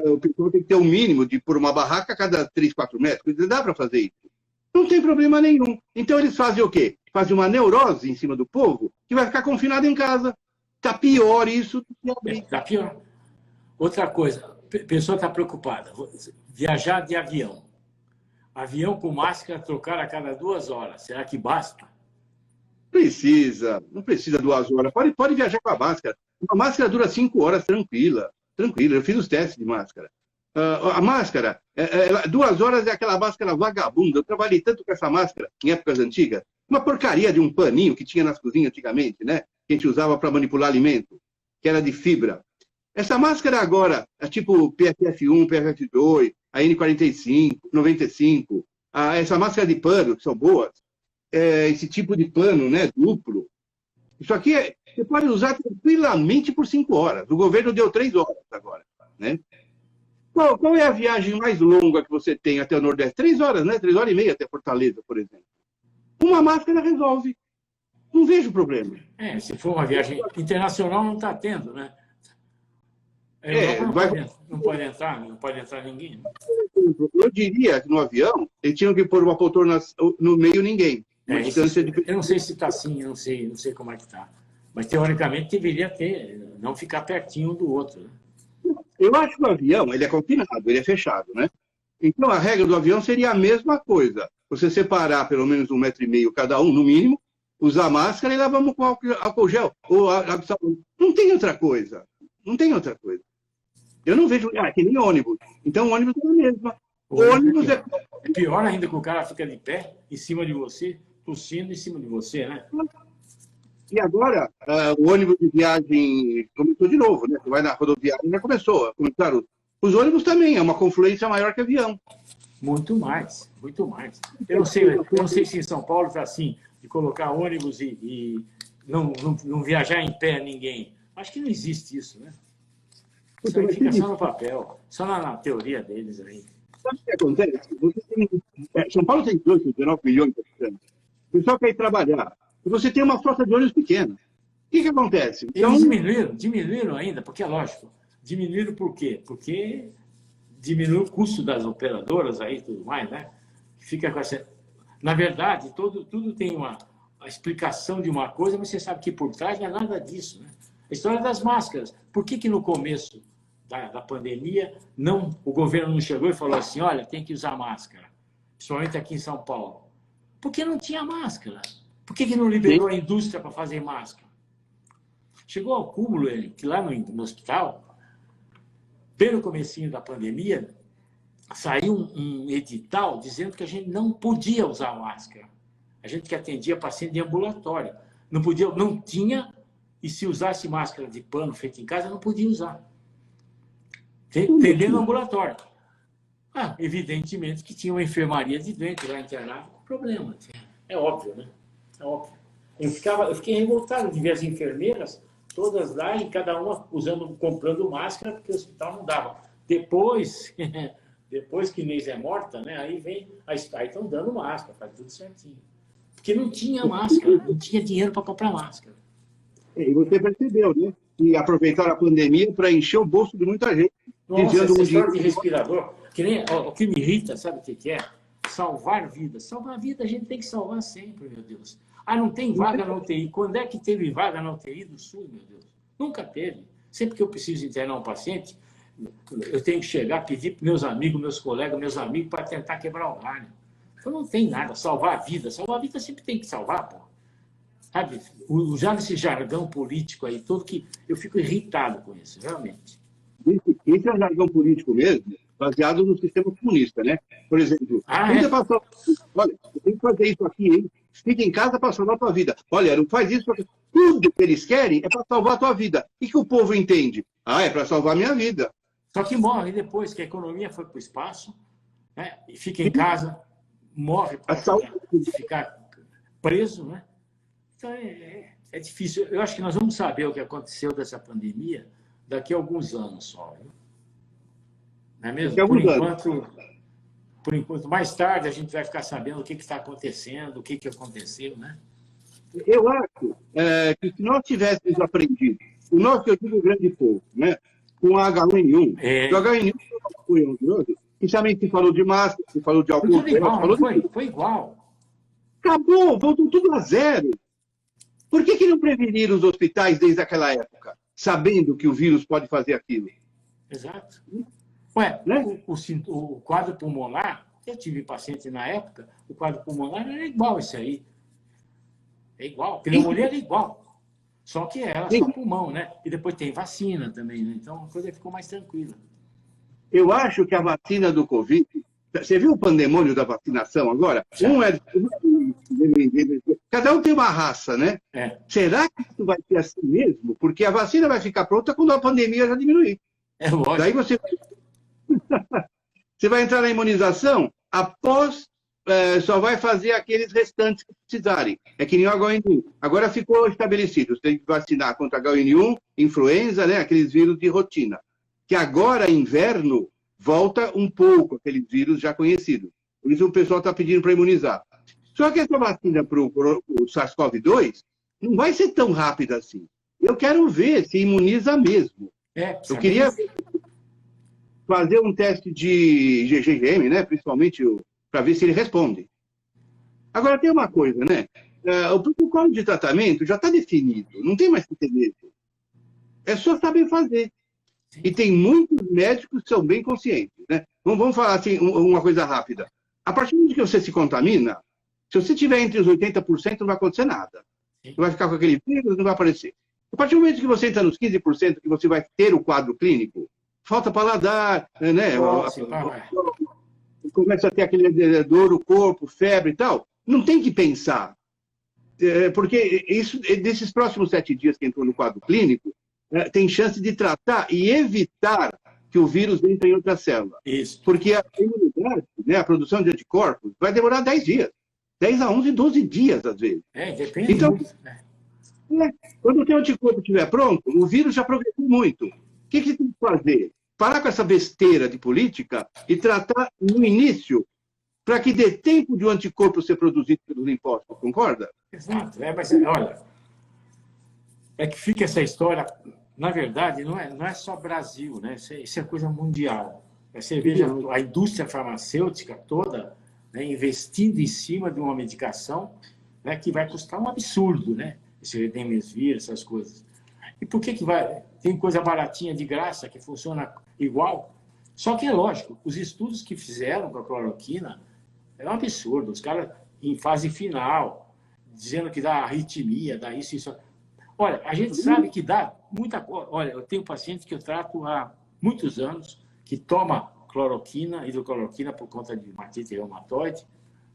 o pessoal tem que ter um mínimo de pôr uma barraca a cada 3, 4 metros. Dá para fazer isso. Não tem problema nenhum. Então eles fazem o quê? Fazem uma neurose em cima do povo que vai ficar confinado em casa. Está pior isso do que abrir. Está pior. Outra coisa, a pessoa está preocupada. Viajar de avião. Avião com máscara trocar a cada 2 horas. Será que basta? Não precisa 2 horas. Pode viajar com a máscara. Uma máscara dura 5 horas, tranquila. Eu fiz os testes de máscara. A máscara, 2 horas é aquela máscara vagabunda. Eu trabalhei tanto com essa máscara em épocas antigas. Uma porcaria de um paninho que tinha nas cozinhas antigamente, né? Que a gente usava para manipular alimento, que era de fibra. Essa máscara agora, é tipo PFF1, PFF2, a N45, 95, essa máscara de pano, que são boas, esse tipo de pano, né, duplo. Isso aqui você pode usar tranquilamente por 5 horas. O governo deu 3 horas agora, né? Qual é a viagem mais longa que você tem até o Nordeste? 3 horas, né? 3 horas e meia até Fortaleza, por exemplo. Uma máscara resolve. Não vejo problema. Se for uma viagem internacional, não está tendo, né? Não pode entrar ninguém. Eu diria que no avião, eles tinham que pôr uma poltrona no meio ninguém. Eu não sei se está assim, eu não sei como é que está. Mas, teoricamente, deveria ter, não ficar pertinho um do outro. Né? Eu acho que o avião, ele é confinado, ele é fechado, né? Então, a regra do avião seria a mesma coisa. Você separar pelo menos 1,5 metro cada um, no mínimo, usar máscara e lavar com álcool gel. Não tem outra coisa. Não tem outra coisa. Eu não vejo... que nem ônibus. Então, o ônibus é a mesma. O ônibus é pior ainda que o cara fica de pé em cima de você, tossindo em cima de você, né? E agora, o ônibus de viagem começou de novo, né? Você vai na rodoviária, já começou. Começaram. Os ônibus também, é uma confluência maior que avião. Muito mais, muito mais. Eu não sei se em São Paulo está assim, de colocar ônibus e não viajar em pé ninguém. Acho que não existe isso, né? Isso aí fica só no papel, só na teoria deles aí. Sabe o que acontece? São Paulo tem 19 milhões de habitantes. O pessoal quer ir trabalhar. E você tem uma frota de ônibus pequena. O que acontece? Então, eles diminuíram ainda, porque é lógico. Diminuíram por quê? Porque diminuiu o custo das operadoras aí e tudo mais, né? Fica com essa... Na verdade, tudo tem a explicação de uma coisa, mas você sabe que por trás não é nada disso, né? A história das máscaras. Por que no começo da pandemia o governo não chegou e falou assim, olha, tem que usar máscara, principalmente aqui em São Paulo? Porque não tinha máscara. Por que não liberou a indústria para fazer máscara? Chegou ao cúmulo, que lá no hospital, pelo comecinho da pandemia, saiu um edital dizendo que a gente não podia usar máscara. A gente que atendia paciente de ambulatório. Não tinha, e se usasse máscara de pano feita em casa, não podia usar. Atendendo no ambulatório. Evidentemente que tinha uma enfermaria de dentro lá internada com problema. É óbvio, né? É óbvio. Eu fiquei revoltado de ver as enfermeiras todas lá e cada uma comprando máscara porque o hospital não dava. Depois que Inês é morta, né, aí estão dando máscara, faz tudo certinho. Porque não tinha máscara, não tinha dinheiro para comprar máscara. E você percebeu, né? E aproveitaram a pandemia para encher o bolso de muita gente. Nossa, essa história de respirador, o que me irrita, sabe o que é? Salvar vidas. Salvar vida a gente tem que salvar sempre, meu Deus. Não tem vaga na UTI. Quando é que teve vaga na UTI do Sul, meu Deus? Nunca teve. Sempre que eu preciso internar um paciente, eu tenho que chegar, pedir para meus amigos, meus colegas, para tentar quebrar o galho. Então não tem nada. Salvar a vida. Salvar a vida sempre tem que salvar, pô. Sabe? Usar esse jargão político aí todo que eu fico irritado com isso, realmente. Esse é um jargão político mesmo, baseado no sistema comunista, né? Por exemplo, você passou, olha, você tem que fazer isso aqui, hein? Fica em casa para salvar a tua vida. Olha, não faz isso. Tudo que eles querem é para salvar a tua vida. O que o povo entende? Ah, é para salvar a minha vida. Só que morre depois que a economia foi para o espaço, né? E fica em casa, morre para ficar preso, né? Então é difícil. Eu acho que nós vamos saber o que aconteceu dessa pandemia daqui a alguns anos só. Viu? Não é mesmo? Por enquanto, mais tarde a gente vai ficar sabendo o que está acontecendo, o que aconteceu, né? Eu acho que se nós tivéssemos aprendido, o nosso, eu digo, grande povo, né? Com a H1N1, o H1N1 foi horroroso, e também se falou de máscara, se falou de álcool. Foi igual. Acabou, voltou tudo a zero. Por que não preveniram os hospitais desde aquela época, sabendo que o vírus pode fazer aquilo? Exato. Ué, né? O quadro pulmonar, eu tive paciente na época, o quadro pulmonar era igual esse aí. É igual, pneumonia era igual. Só que era só pulmão, né? E depois tem vacina também, né? Então a coisa ficou mais tranquila. Eu acho que a vacina do Covid... Você viu o pandemônio da vacinação agora? Cada um tem uma raça, né? Será que isso vai ser assim mesmo? Porque a vacina vai ficar pronta quando a pandemia já diminuir. É lógico. Daí você vai entrar na imunização após... só vai fazer aqueles restantes que precisarem. É que nem o H1N1. Agora ficou estabelecido. Você tem que vacinar contra H1N1, influenza, né? Aqueles vírus de rotina. Que agora, inverno, volta um pouco aqueles vírus já conhecidos. Por isso o pessoal está pedindo para imunizar. Só que essa vacina para o SARS-CoV-2 não vai ser tão rápida assim. Eu quero ver se imuniza mesmo. Eu queria fazer um teste de GGM, né? Principalmente para ver se ele responde. Agora, tem uma coisa, né? O protocolo de tratamento já está definido. Não tem mais que ter medo. É só saber fazer. E tem muitos médicos que são bem conscientes, né? Vamos falar assim, uma coisa rápida. A partir de que você se contamina, se você tiver entre os 80%, não vai acontecer nada. Não vai ficar com aquele vírus, não vai aparecer. A partir do momento que você entra nos 15%, que você vai ter o quadro clínico, falta paladar, né? Começa a ter aquele dor no corpo, febre e tal. Não tem que pensar. Porque desses próximos 7 dias que entrou no quadro clínico, tem chance de tratar e evitar que o vírus entre em outra célula. Isso. Porque a imunidade, né, a produção de anticorpos, vai demorar 10 dias. 10 a 11, 12 dias, às vezes. Depende então, muito. Quando o teu anticorpo estiver pronto, o vírus já progrediu muito. O que você tem que fazer? Parar com essa besteira de política e tratar no início, para que dê tempo de o anticorpo ser produzido pelos linfócitos, concorda? Exato. Mas, olha, é que fica essa história, na verdade, não é só Brasil, né? Isso é coisa mundial. Você veja a indústria farmacêutica toda, né, investindo em cima de uma medicação, né, que vai custar um absurdo, né? Esse Remdesivir, essas coisas. E por que vai? Tem coisa baratinha de graça que funciona igual? Só que é lógico, os estudos que fizeram com a cloroquina é um absurdo. Os caras em fase final, dizendo que dá arritmia, dá isso e isso. Olha, a gente sabe que dá muita coisa. Olha, eu tenho paciente que eu trato há muitos anos, que toma cloroquina, hidrocloroquina por conta de hepatite reumatoide.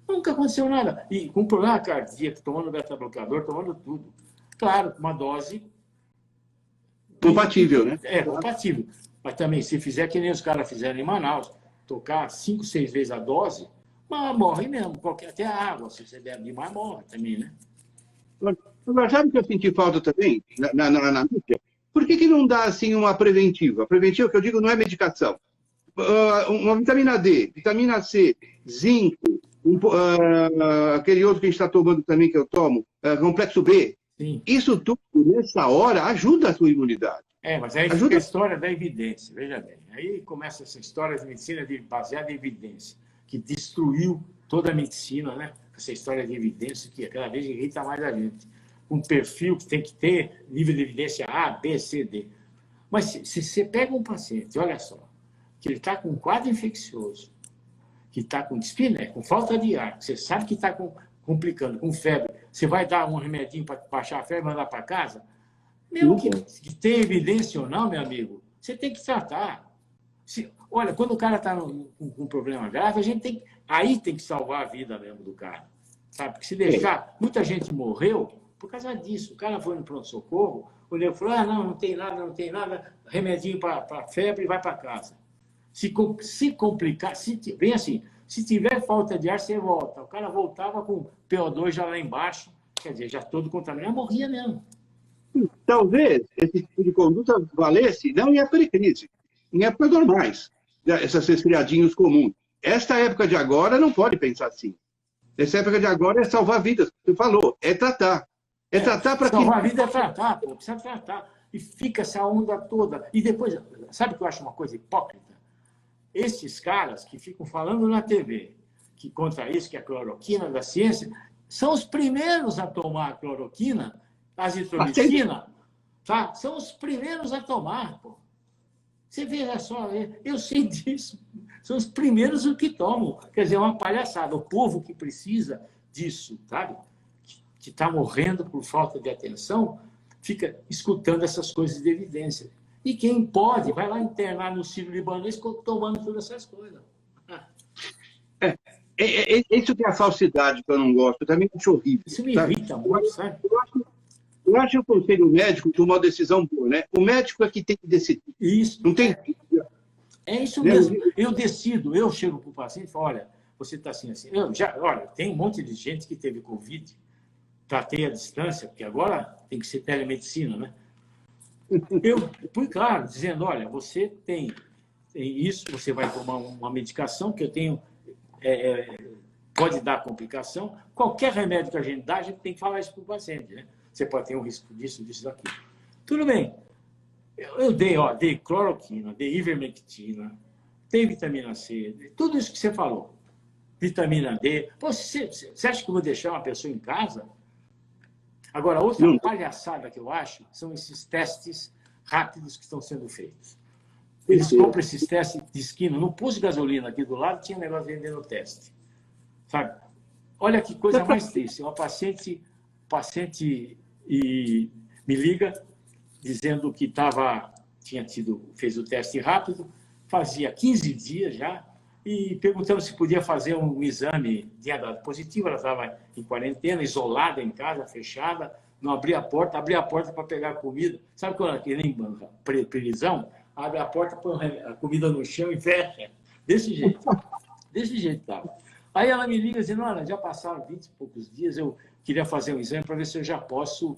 Nunca aconteceu nada. E com problema cardíaco, tomando beta-bloqueador, tomando tudo. Claro, uma dose... Compatível, né? Compatível. Mas também, se fizer que nem os caras fizeram em Manaus, tocar 5, 6 vezes a dose, mas morre mesmo. Até a água, se você bebe demais, morre também, né? Agora, sabe o que eu senti falta também na mídia? Por que não dá assim uma preventiva? Preventiva, que eu digo, não é medicação. Uma vitamina D, vitamina C, zinco, aquele outro que a gente está tomando também, que eu tomo, complexo B. Sim. Isso tudo, nessa hora, ajuda a sua imunidade. Mas aí fica a história da evidência, veja bem. Aí começa essa história de medicina baseada em evidência, que destruiu toda a medicina, né? Essa história de evidência que cada vez irrita mais a gente. Um perfil que tem que ter nível de evidência A, B, C, D. Mas se você pega um paciente, olha só, que ele está com um quadro infeccioso, que está com dispneia, com falta de ar, você sabe que está complicando, com febre, você vai dar um remedinho para baixar a febre e mandar para casa? Mesmo que tem evidência ou não, meu amigo, você tem que tratar. Olha, quando o cara está com um problema grave, a gente aí tem que salvar a vida mesmo do cara. Sabe? Porque se deixar, muita gente morreu por causa disso. O cara foi no pronto-socorro, o nego falou, não tem nada, remedinho para febre e vai para casa. Se complicar, bem assim, se tiver falta de ar, você volta. O cara voltava com PO2 já lá embaixo, quer dizer, já todo contaminado, morria mesmo. Talvez esse tipo de conduta valesse não em época de crise, em épocas normais, esses resfriadinhos comuns. Esta época de agora não pode pensar assim. Essa época de agora é salvar vidas, você falou, é tratar. É tratar para que... Salvar a vida é tratar, pô, precisa tratar. E fica essa onda toda. E depois, sabe o que eu acho uma coisa hipócrita? Esses caras que ficam falando na TV que contra isso, que é a cloroquina da ciência, são os primeiros a tomar a cloroquina, a azitromicina, tá? São os primeiros a tomar, pô. Você vê só, eu sei disso. São os primeiros que tomam. Quer dizer, é uma palhaçada. O povo que precisa disso, sabe? Que está morrendo por falta de atenção, fica escutando essas coisas de evidência. E quem pode, vai lá internar no Sírio-Libanês tomando todas essas coisas. Isso que é a falsidade que eu não gosto, eu também acho horrível. Isso me irrita muito, sabe? Eu acho que o conselho médico tomou uma decisão boa, né? O médico é que tem que decidir. Isso. Não tem... É isso mesmo. Eu decido, eu chego para o paciente e falo, olha, você está assim. Olha, tem um monte de gente que teve Covid, tratei à distância, porque agora tem que ser telemedicina, né? Eu fui claro, dizendo, olha, você tem isso, você vai tomar uma medicação que eu tenho, pode dar complicação. Qualquer remédio que a gente dá, a gente tem que falar isso para o paciente, né? Você pode ter um risco disso, daquilo. Tudo bem. Eu dei cloroquina, dei ivermectina, dei vitamina C, tudo isso que você falou. Vitamina D. Você acha que eu vou deixar uma pessoa em casa? Agora, outra palhaçada que eu acho são esses testes rápidos que estão sendo feitos. Eles compram esses testes de esquina. No posto de gasolina aqui do lado tinha um negócio vendendo teste. Sabe? Olha que coisa mais triste. Uma paciente me liga dizendo que fez o teste rápido, fazia 15 dias já, e perguntando se podia fazer um exame, tinha dado positivo, ela estava em quarentena, isolada em casa, fechada, não abria a porta para pegar a comida. Sabe quando aquele prisão? Abre a porta, põe a comida no chão e fecha. Desse jeito estava. Aí ela me liga dizendo, olha, já passaram 20 e poucos dias, eu queria fazer um exame para ver se eu já posso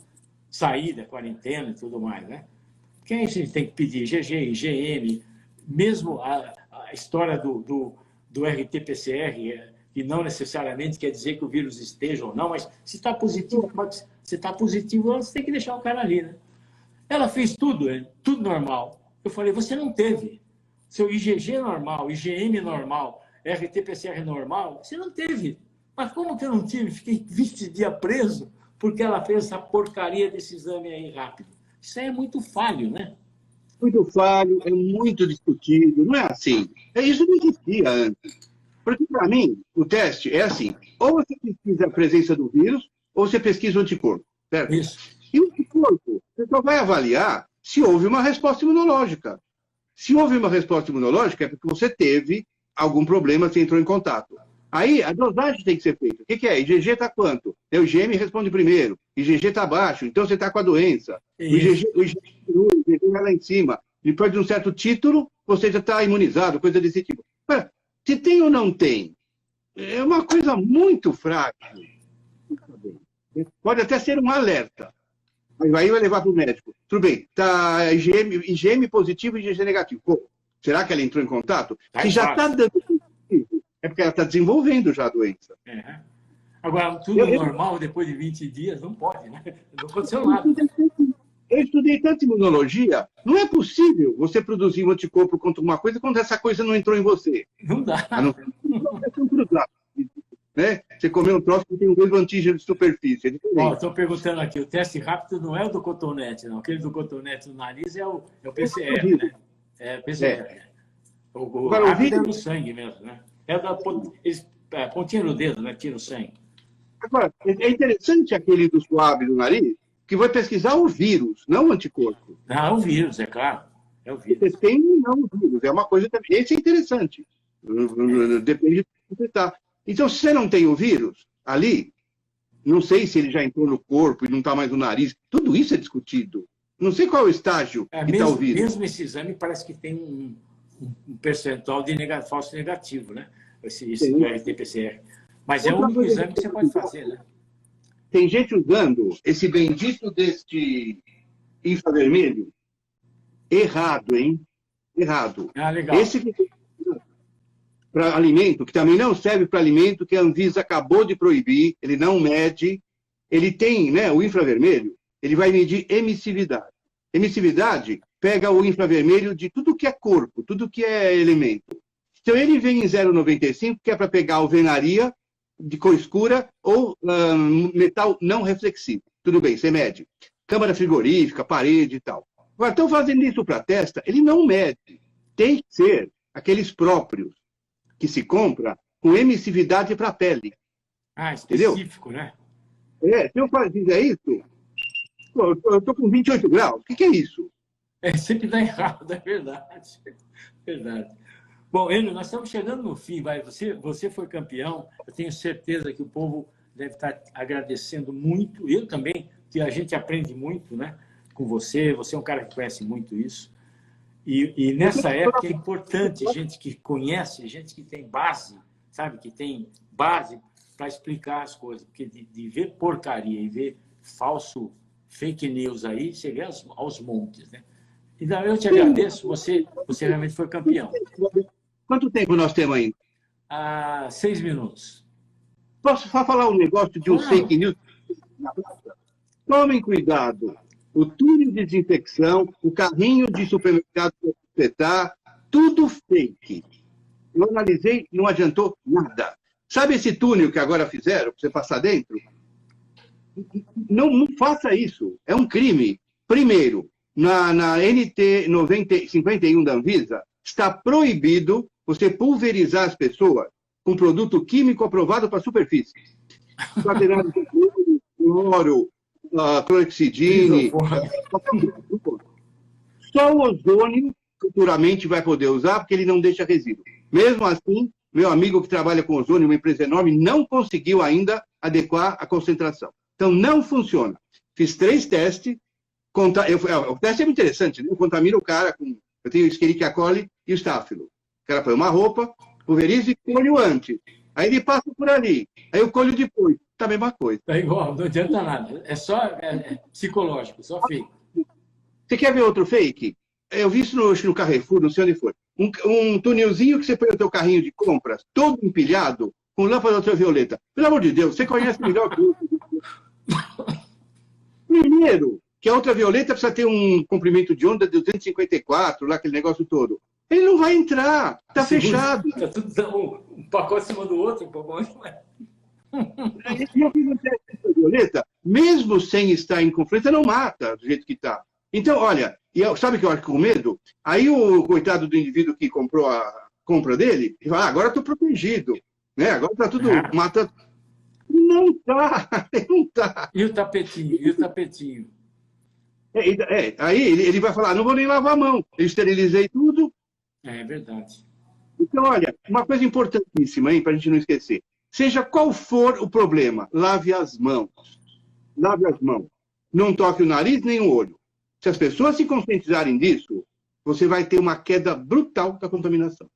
sair da quarentena e tudo mais, né? Quem a gente tem que pedir? IgG, IgM, mesmo a história do RT-PCR, que não necessariamente quer dizer que o vírus esteja ou não, mas se está positivo, você tem que deixar o cara ali, né? Ela fez tudo normal. Eu falei, você não teve. Seu IgG normal, IgM normal, RT-PCR normal, você não teve. Mas como que eu não tive? Fiquei 20 dias preso porque ela fez essa porcaria desse exame aí rápido. Isso aí é muito falho, né? Muito falho, é muito discutido, não é assim. Isso não existia antes. Porque, para mim, o teste é assim, ou você pesquisa a presença do vírus, ou você pesquisa o anticorpo, certo? Isso. E o anticorpo, você só vai avaliar se houve uma resposta imunológica. Se houve uma resposta imunológica, é porque você teve algum problema, você entrou em contato. Aí, a dosagem tem que ser feita. O que é? IgG está quanto? O IgM responde primeiro. IgG está baixo, então você está com a doença. O IgG vai lá em cima. Depois de um certo título, você já está imunizado, coisa desse tipo. Se tem ou não tem, é uma coisa muito frágil. Pode até ser um alerta. Aí vai levar para o médico. Tudo bem, está IgM positivo e IgG negativo. Pô, será que ela entrou em contato? Se já está dando positivo, é porque ela está desenvolvendo já a doença. Agora, tudo normal depois de 20 dias, não pode, né? Não aconteceu nada. Eu estudei tanto imunologia, não é possível você produzir um anticorpo contra uma coisa quando essa coisa não entrou em você. Não dá. Né? Você comeu um troço que tem o mesmo antígeno de superfície. Estou perguntando aqui, o teste rápido não é o do cotonete, não. Aquele do cotonete no nariz é o PCR, né? É o PCR. O rápido é no sangue mesmo, né? É da pontinha no dedo, né? Tira o sangue. Agora, é interessante aquele do suave do nariz, que vai pesquisar o vírus, não o anticorpo. Ah, o vírus, é claro. É o Você vírus. tem ou não o vírus. É uma coisa também. Esse é interessante. Depende de como você está. Então, se você não tem o vírus ali, não sei se ele já entrou no corpo e não está mais no nariz. Tudo isso é discutido. Não sei qual é o estágio É, que está o mesmo, vírus. mesmo esse exame parece que tem um percentual de falso negativo, né? Esse do RT-PCR. Mas é o Outra único coisa exame que você pode fazer, né? tem gente usando esse bendito deste infravermelho errado, hein? Errado. Ah, legal. Esse que para alimento, que também não serve para alimento, que a Anvisa acabou de proibir, ele não mede, ele tem, né, o infravermelho, ele vai medir emissividade. Emissividade pega o infravermelho de tudo que é corpo, tudo que é elemento. Então ele vem em 0,95, que é para pegar alvenaria de cor escura ou metal não reflexivo. Tudo bem, você mede. Câmara frigorífica, parede e tal. Agora, estão fazendo isso para testa, ele não mede. Tem que ser aqueles próprios que se compra com emissividade para a pele. Ah, Entendeu? específico, né? Se eu fizer isso, pô, eu estou com 28 graus. O que é isso? É, sempre dá errado, é verdade. Verdade. Bom, Enio, nós estamos chegando no fim. Vai. Você foi campeão. Eu tenho certeza que o povo deve estar agradecendo muito. Eu também, que a gente aprende muito, né, com você. Você é um cara que conhece muito isso. E nessa época é importante gente que conhece, gente que tem base, sabe? Que tem base para explicar as coisas. Porque de ver porcaria e ver falso fake news aí, você vê aos montes, né? Então, eu te agradeço. Você realmente foi campeão. Quanto tempo nós temos ainda? 6 minutos. Posso só falar um negócio de um Claro. fake news? Tomem cuidado. O túnel de desinfecção, o carrinho de supermercado para espetar, tudo fake. Eu analisei, não adiantou nada. Sabe esse túnel que agora fizeram, para você passar dentro? Não faça isso. É um crime. Primeiro, na NT 51 da Anvisa, está proibido você pulverizar as pessoas com produto químico aprovado para superfície. Quaternário de cloro, clorexidine. Só o ozônio futuramente vai poder usar, porque ele não deixa resíduo. Mesmo assim, meu amigo que trabalha com ozônio, uma empresa enorme, não conseguiu ainda adequar a concentração. Então, não funciona. Fiz 3 testes. O teste é muito interessante, né? Eu contamino o cara com... Eu tenho o Escherichia coli e o Staphylo. O cara põe uma roupa, pulveriza e colho antes. Aí ele passa por ali. Aí eu colho depois. Tá a mesma coisa. É igual, não adianta nada. É só psicológico, só fake. Você quer ver outro fake? Eu vi isso no Carrefour, não sei onde foi. Um tunelzinho que você põe no teu carrinho de compras, todo empilhado, com lâmpada ultravioleta. Pelo amor de Deus, você conhece melhor que eu. Primeiro, que a ultravioleta precisa ter um comprimento de onda de 254, lá aquele negócio todo. Ele não vai entrar, está fechado. Está tudo um pacote em cima do outro, não é? E eu fiz um teste de ultravioleta, mesmo sem estar em conflito, não mata do jeito que está. Então, olha, sabe o que eu acho com medo? Aí o coitado do indivíduo que comprou a compra dele, ele fala, agora estou protegido, né? Agora está tudo mata. Não está, não está. E o tapetinho? E o tapetinho? Aí ele vai falar, não vou nem lavar a mão, eu esterilizei tudo. É verdade. Então, olha, uma coisa importantíssima, hein, para a gente não esquecer. Seja qual for o problema, lave as mãos. Lave as mãos. Não toque o nariz nem o olho. Se as pessoas se conscientizarem disso, você vai ter uma queda brutal da contaminação.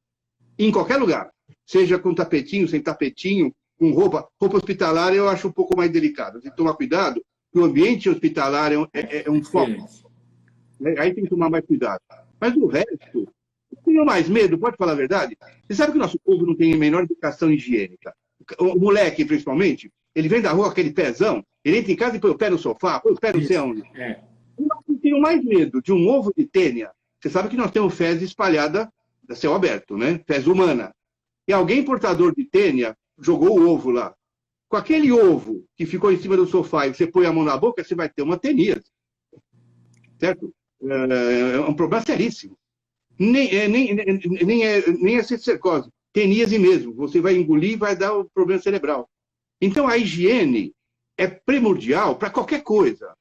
Em qualquer lugar. Seja com tapetinho, sem tapetinho, com roupa. Roupa hospitalar eu acho um pouco mais delicado. Você tem que tomar cuidado, porque o ambiente hospitalar é um foco. Aí tem que tomar mais cuidado. Mas o resto, eu tenho mais medo, pode falar a verdade? Você sabe que o nosso povo não tem a menor educação higiênica. O moleque, principalmente, ele vem da rua com aquele pezão, ele entra em casa e põe o pé no sofá, põe o pé no sei onde. Eu tenho mais medo de um ovo de tênia. Você sabe que nós temos fezes espalhada a céu aberto, né? Fezes humana. E alguém portador de tênia jogou o ovo lá. Com aquele ovo que ficou em cima do sofá e você põe a mão na boca, você vai ter uma teníase. Certo? É um problema seríssimo. Nem é cercose. Teníase mesmo. Você vai engolir e vai dar o problema cerebral. Então, a higiene é primordial para qualquer coisa.